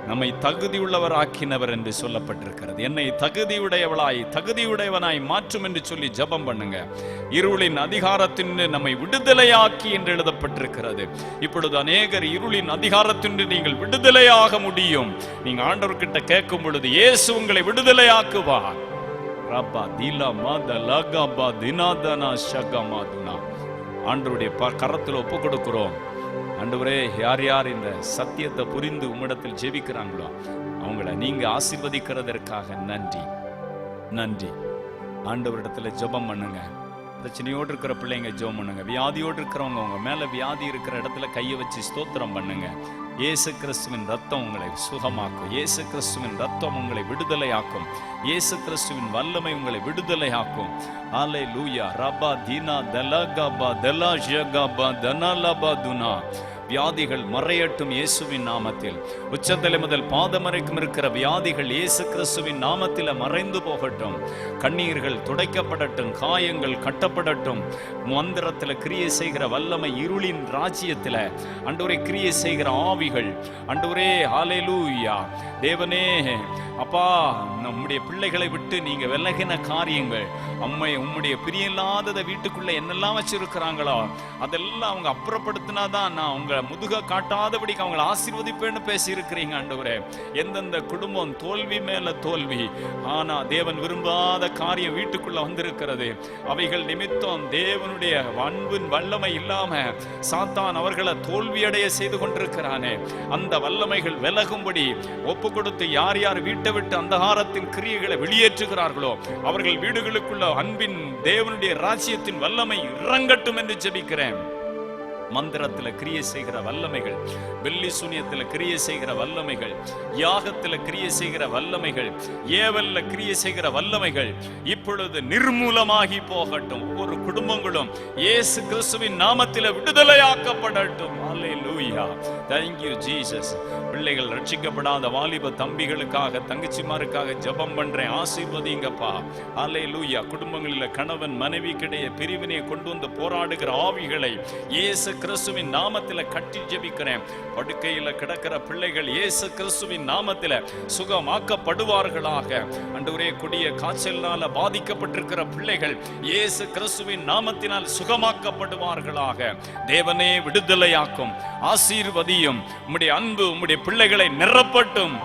நம்மை தகுதியுள்ளவராக்கினவர் என்று சொல்லப்பட்டிருக்கிறது. என்னை தகுதியுடையவனாய் மாற்றும் என்று சொல்லி ஜெபம் பண்ணுங்க. இருளின் அதிகாரத்தின் நம்மை விடுதலையாக்கி என்று எழுதப்பட்டிருக்கிறது. இப்பொழுது அநேகர் இருளின் அதிகாரத்தின்று நீங்கள் விடுதலையாக முடியும். நீங்க ஆண்டவர்கிட்ட கேட்கும் பொழுது இயேசு உங்களை விடுதலையாக்குவார். ரப்பா தீலா மாதலா கபா தினாதனா ஷகமாதுனா. ஆண்டவருடைய கரத்தில் ஒப்பு கொடுக்கிறோம். ஆண்டவரே, யார் யார் இந்த சத்தியத்தை புரிந்து உம்மிடத்தில் ஜெபிக்கிறாங்களோ அவங்கள நீங்க ஆசீர்வதிக்கிறதற்காக நன்றி, நன்றி. ஆண்டவரிடத்துல ஜெபம் பண்ணுங்க. பிரச்சனையோடு இருக்கிற பிள்ளைங்க ஜெபம் பண்ணுங்க. வியாதியோடு இருக்கிறவங்க உங்க மேல வியாதி இருக்கிற இடத்துல கையை வச்சு ஸ்தோத்திரம் பண்ணுங்க. இயேசு கிறிஸ்துவின் ரத்தம் உங்களை சுகமாக்கும். இயேசு கிறிஸ்துவின் ரத்தம் உங்களை விடுதலையாக்கும். இயேசு கிறிஸ்துவின் வல்லமை உங்களை விடுதலையாக்கும். ஹல்லேலூயா. ரபா தீனா தலகபா தலா ஜகபா தனலபா துனா. வியாதிகள் மறையட்டும் இயேசுவின் நாமத்தில். உச்சத்தலை முதல் பாதம் வரைக்கும் இருக்கிற வியாதிகள் இயேசு கிறிஸ்துவின் நாமத்தில் மறைந்து போகட்டும். கண்ணீர்கள் துடைக்கப்படட்டும். காயங்கள் கட்டப்படட்டும். மந்திரத்தில் கிரியை செய்கிற வல்லமை இருளின் ராஜ்யத்தில் ஆண்டவரே கிரியை செய்கிற ஆவிகள் ஆண்டவரே ஹல்லேலூயா. தேவனே அப்பா, நம்முடைய பிள்ளைகளை விட்டு நீங்க விலகின காரியங்கள் உம்முடைய பிரியமில்லாததை வீட்டுக்குள்ள என்னெல்லாம் வச்சிருக்கிறாங்களோ அதெல்லாம் அவங்க அப்புறப்படுத்தினாதான் நான் உங்க முதுக காட்டாதபடிக்கு அவங்களை ஆசீர்வதிப்பேன்னு பேசி இருக்கிறீங்க. ஆண்டவரே, எந்தெந்த குடும்பம் தோல்வி மேல தோல்வி, ஆனா தேவன் விரும்பாத காரியம் வீட்டுக்குள்ள வந்திருக்கிறது, அவைகள் நிமித்தம் தேவனுடைய அன்பின் வல்லமை இல்லாம சாத்தான் அவர்களை தோல்வியடைய செய்து கொண்டிருக்கிறானே, அந்த வல்லமைகள் விலகும்படி ஒப்பு கொடுத்து யார் யார் வீட்டை விட்டு அந்தகாரத்தின் கிரியைகளை வெளியேற்றுகிறார்களோ அவர்கள் வீடுகளுக்குள்ள அன்பின் தேவனுடைய ராஜ்யத்தின் வல்லமை இறங்கட்டும் என்று ஜெபிக்கிறேன். மந்திரத்தில் கிரியை செய்கிற வல்லமைகள், வெள்ளி சூனியத்தில் கிரியை செய்கிற வல்லமைகள், யாகத்தில் கிரியை செய்கிற வல்லமைகள், ஏவல்ல கிரியை செய்கிற வல்லமைகள் இப்பொழுது நிர்மூலமாகி போகட்டும். ஒவ்வொரு குடும்பங்களும் இயேசு கிறிஸ்துவின் நாமத்தில் விடுதலையாக்கப்படட்டும். அல்லேலூயா. ஹalleluya. Thank you Jesus. பிள்ளைகள் ரட்சிக்கப்படாத வாலிப தம்பிகளுக்காக தங்கச்சிமாருக்காக ஜெபம் பண்றேன். ஆசீர்வதிங்கப்பா. ஹalleluya. குடும்பங்களில் கணவன் மனைவிக்கிடையே பிரிவினை கொண்டு வந்து போராடுகிற ஆவிகளை இயேசு கிறிஸ்துவின் நாமத்தில் கட்டி ஜெபிக்கிறேன். படுக்கையில் கிடக்கிற பிள்ளைகள் இயேசு கிறிஸ்துவின் நாமத்தில் சுகமாக்கப்படுவார்களாக. ஆண்டவரே, கொடிய காய்ச்சலால பாதிக்கப்பட்டிருக்கிற பிள்ளைகள் இயேசு கிறிஸ்துவின் நாமத்தினால் சுகமாக்கப்படுவார்களாக. தேவனே விடுதலையாக்கும், ஆசீர்வதியும். உம்முடைய அன்பு உம்முடைய பிள்ளைகளை நிரப்பட்டும்.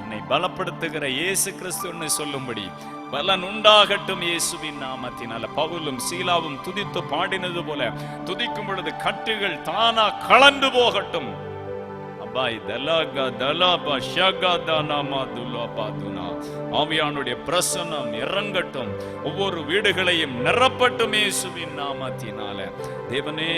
என்னை பலப்படுத்துகிற இயேசு கிறிஸ்துன்னு சொல்லும்படி பலன் உண்டாகட்டும் இயேசுவின் நாமத்தினால. பவுலும் சீலாவும் துதித்து பாடினது போல துதிக்கும் பொழுது கட்டுகள் தானா கலந்து போகட்டும். ஆவியானுடைய பிரசன்னம் இறங்கட்டும், ஒவ்வொரு வீடுகளையும் நிரப்பட்டும் இயேசுவின் நாமத்தினால. தேவனே,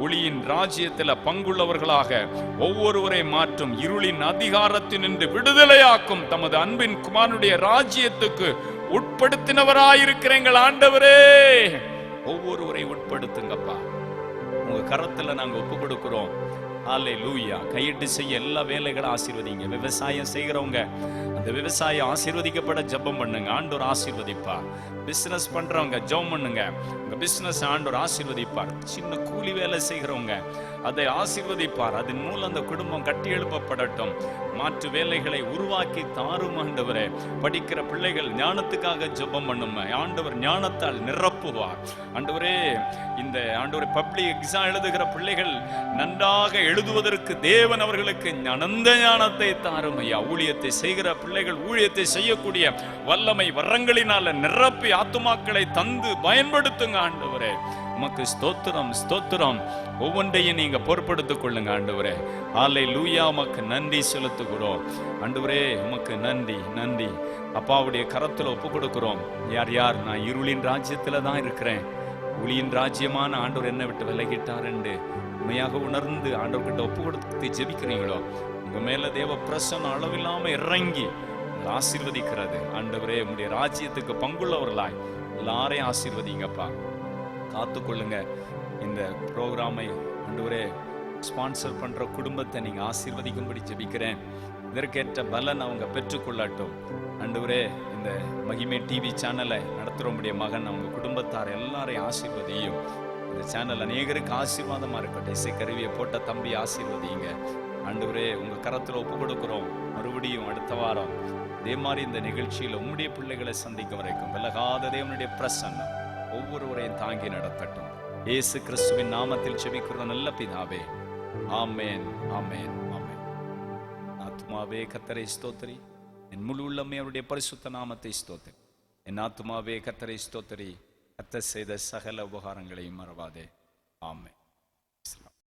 ஒளியின் ராஜ்யத்தில் பங்குள்ளவர்களாக ஒவ்வொருவரை மாற்றும், இருளின் அதிகாரத்தினின்று விடுதலையாக்கும், தமது அன்பின் குமாரனுடைய ராஜ்யத்துக்கு உட்படுத்தினவராயிருக்கிற எங்கள் ஆண்டவரே, ஒவ்வொருவரை உட்படுத்துங்கப்பா. உங்க கரத்துல நாங்க ஒப்பு கொடுக்கிறோம். ஹalleluya. கையிட்டு செய்ய எல்லா வேலைகளும் ஆசீர்வதிங்க. விவசாயம் செய்கிறவங்க அந்த விவசாயம் ஆசீர்வதிக்கப்பட ஜெபம் பண்ணுங்க, ஆண்டவர் ஆசீர்வதிப்பார். பிசினஸ் பண்றவங்க ஜெபம் பண்ணுங்க, உங்க பிசினஸ் ஆண்டவர் ஆசீர்வதிப்பார். சின்ன கூலி வேலை செய்கிறவங்க அதை ஆசீர்வதிப்பார். அதன் மூலம் அந்த குடும்பம் கட்டி எழுப்பப்படட்டும். மாற்று வேலைகளை உருவாக்கி தாரும் ஆண்டவரே. படிக்கிற பிள்ளைகள் ஞானத்துக்காக ஜெபம் பண்ணும், ஆண்டவர் ஞானத்தால் நிரப்புவார். ஆண்டவரே, இந்த ஆண்டவரே பப்ளிக் எக்ஸாம் எழுதுகிற பிள்ளைகள் நன்றாக எழுதுவதற்கு தேவன் அவர்களுக்கு அனந்த ஞானத்தை தாரும் ஐயா. ஊழியத்தை செய்கிற பிள்ளைகள் ஊழியத்தை செய்யக்கூடிய வல்லமை வரங்களினால நிரப்பி ஆத்துமாக்களை தந்து பயன்படுத்துங்க ஆண்டவரே. உமக்கு ஸ்தோத்திரம், ஸ்தோத்திரம். ஒவ்வொன்றையும் நீங்க பொறுப்படுத்திக் கொள்ளுங்க ஆண்டவரே. ஹalleluya. உமக்கு நன்றி செலுத்துகிறோம் ஆண்டவரே. உமக்கு நன்றி, நன்றி. அப்பாவுடைய கரத்துல ஒப்பு கொடுக்கிறோம். யார் யார் நான் இருளின் ராஜ்யத்துல தான் இருக்கிறேன், ஒளியின் ராஜ்யமான ஆண்டவர் என்னை விட்டு விலகிட்டார் என்று உண்மையாக உணர்ந்து ஆண்டவர்கிட்ட ஒப்பு கொடுத்து ஜெபிக்கிறீங்களோ, உங்க மேல தேவ பிரசன்னம் அளவில்லாம இறங்கி ஆசீர்வதிக்கிறது ஆண்டவரே. உங்களுடைய ராஜ்யத்துக்கு பங்குள்ளவர்களாய் எல்லாரையும் ஆசீர்வதிங்கப்பா. காத்துக்கொள்ளுங்க. இந்த ப்ரோக்ராமை ஆண்டவரே ஸ்பான்சர் பண்ற குடும்பத்தை நீங்க ஆசீர்வதிக்கும்படி ஜெபிக்கிறேன். இதற்கேற்ற பலன் அவங்க பெற்றுக்கொள்ளட்டும் ஆண்டவரே. இந்த மகிமை டிவி சேனலை நடத்துறோமுடைய மகன் அவங்க குடும்பத்தார் எல்லாரையும் ஆசீர்வதியும். இந்த சேனல் அநேகருக்கு ஆசீர்வாதமா இருக்கட்டும். இசை கருவியை போட்ட தம்பி ஆசீர்வதிங்க ஆண்டவரே. உங்க கரத்துல ஒப்பு கொடுக்கிறோம். மறுபடியும் அடுத்த வாரம் இதே மாதிரி இந்த நிகழ்ச்சியில உம்முடைய பிள்ளைகளை சந்திக்க வரைக்கும் விலகாத தேவனுடைய பிரசன்னம் ஒவ்வொருவரையும் தாங்கி நடத்தட்டும். இயேசு கிறிஸ்துவின் நாமத்தில் ஜெபிக்கிற நல்ல பிதாவே, ஆமென், ஆமென், ஆமென். ஆத்துமாவே கர்த்தரை ஸ்தோத்திரி, என் முழு உள்ளமே அவருடைய பரிசுத்த நாமத்தை ஸ்தோத்திரி. என் ஆத்துமாவே கர்த்தரை ஸ்தோத்திரி, கர்த்தர் செய்த சகல உபகாரங்களையும் மறவாதே. ஆமென்.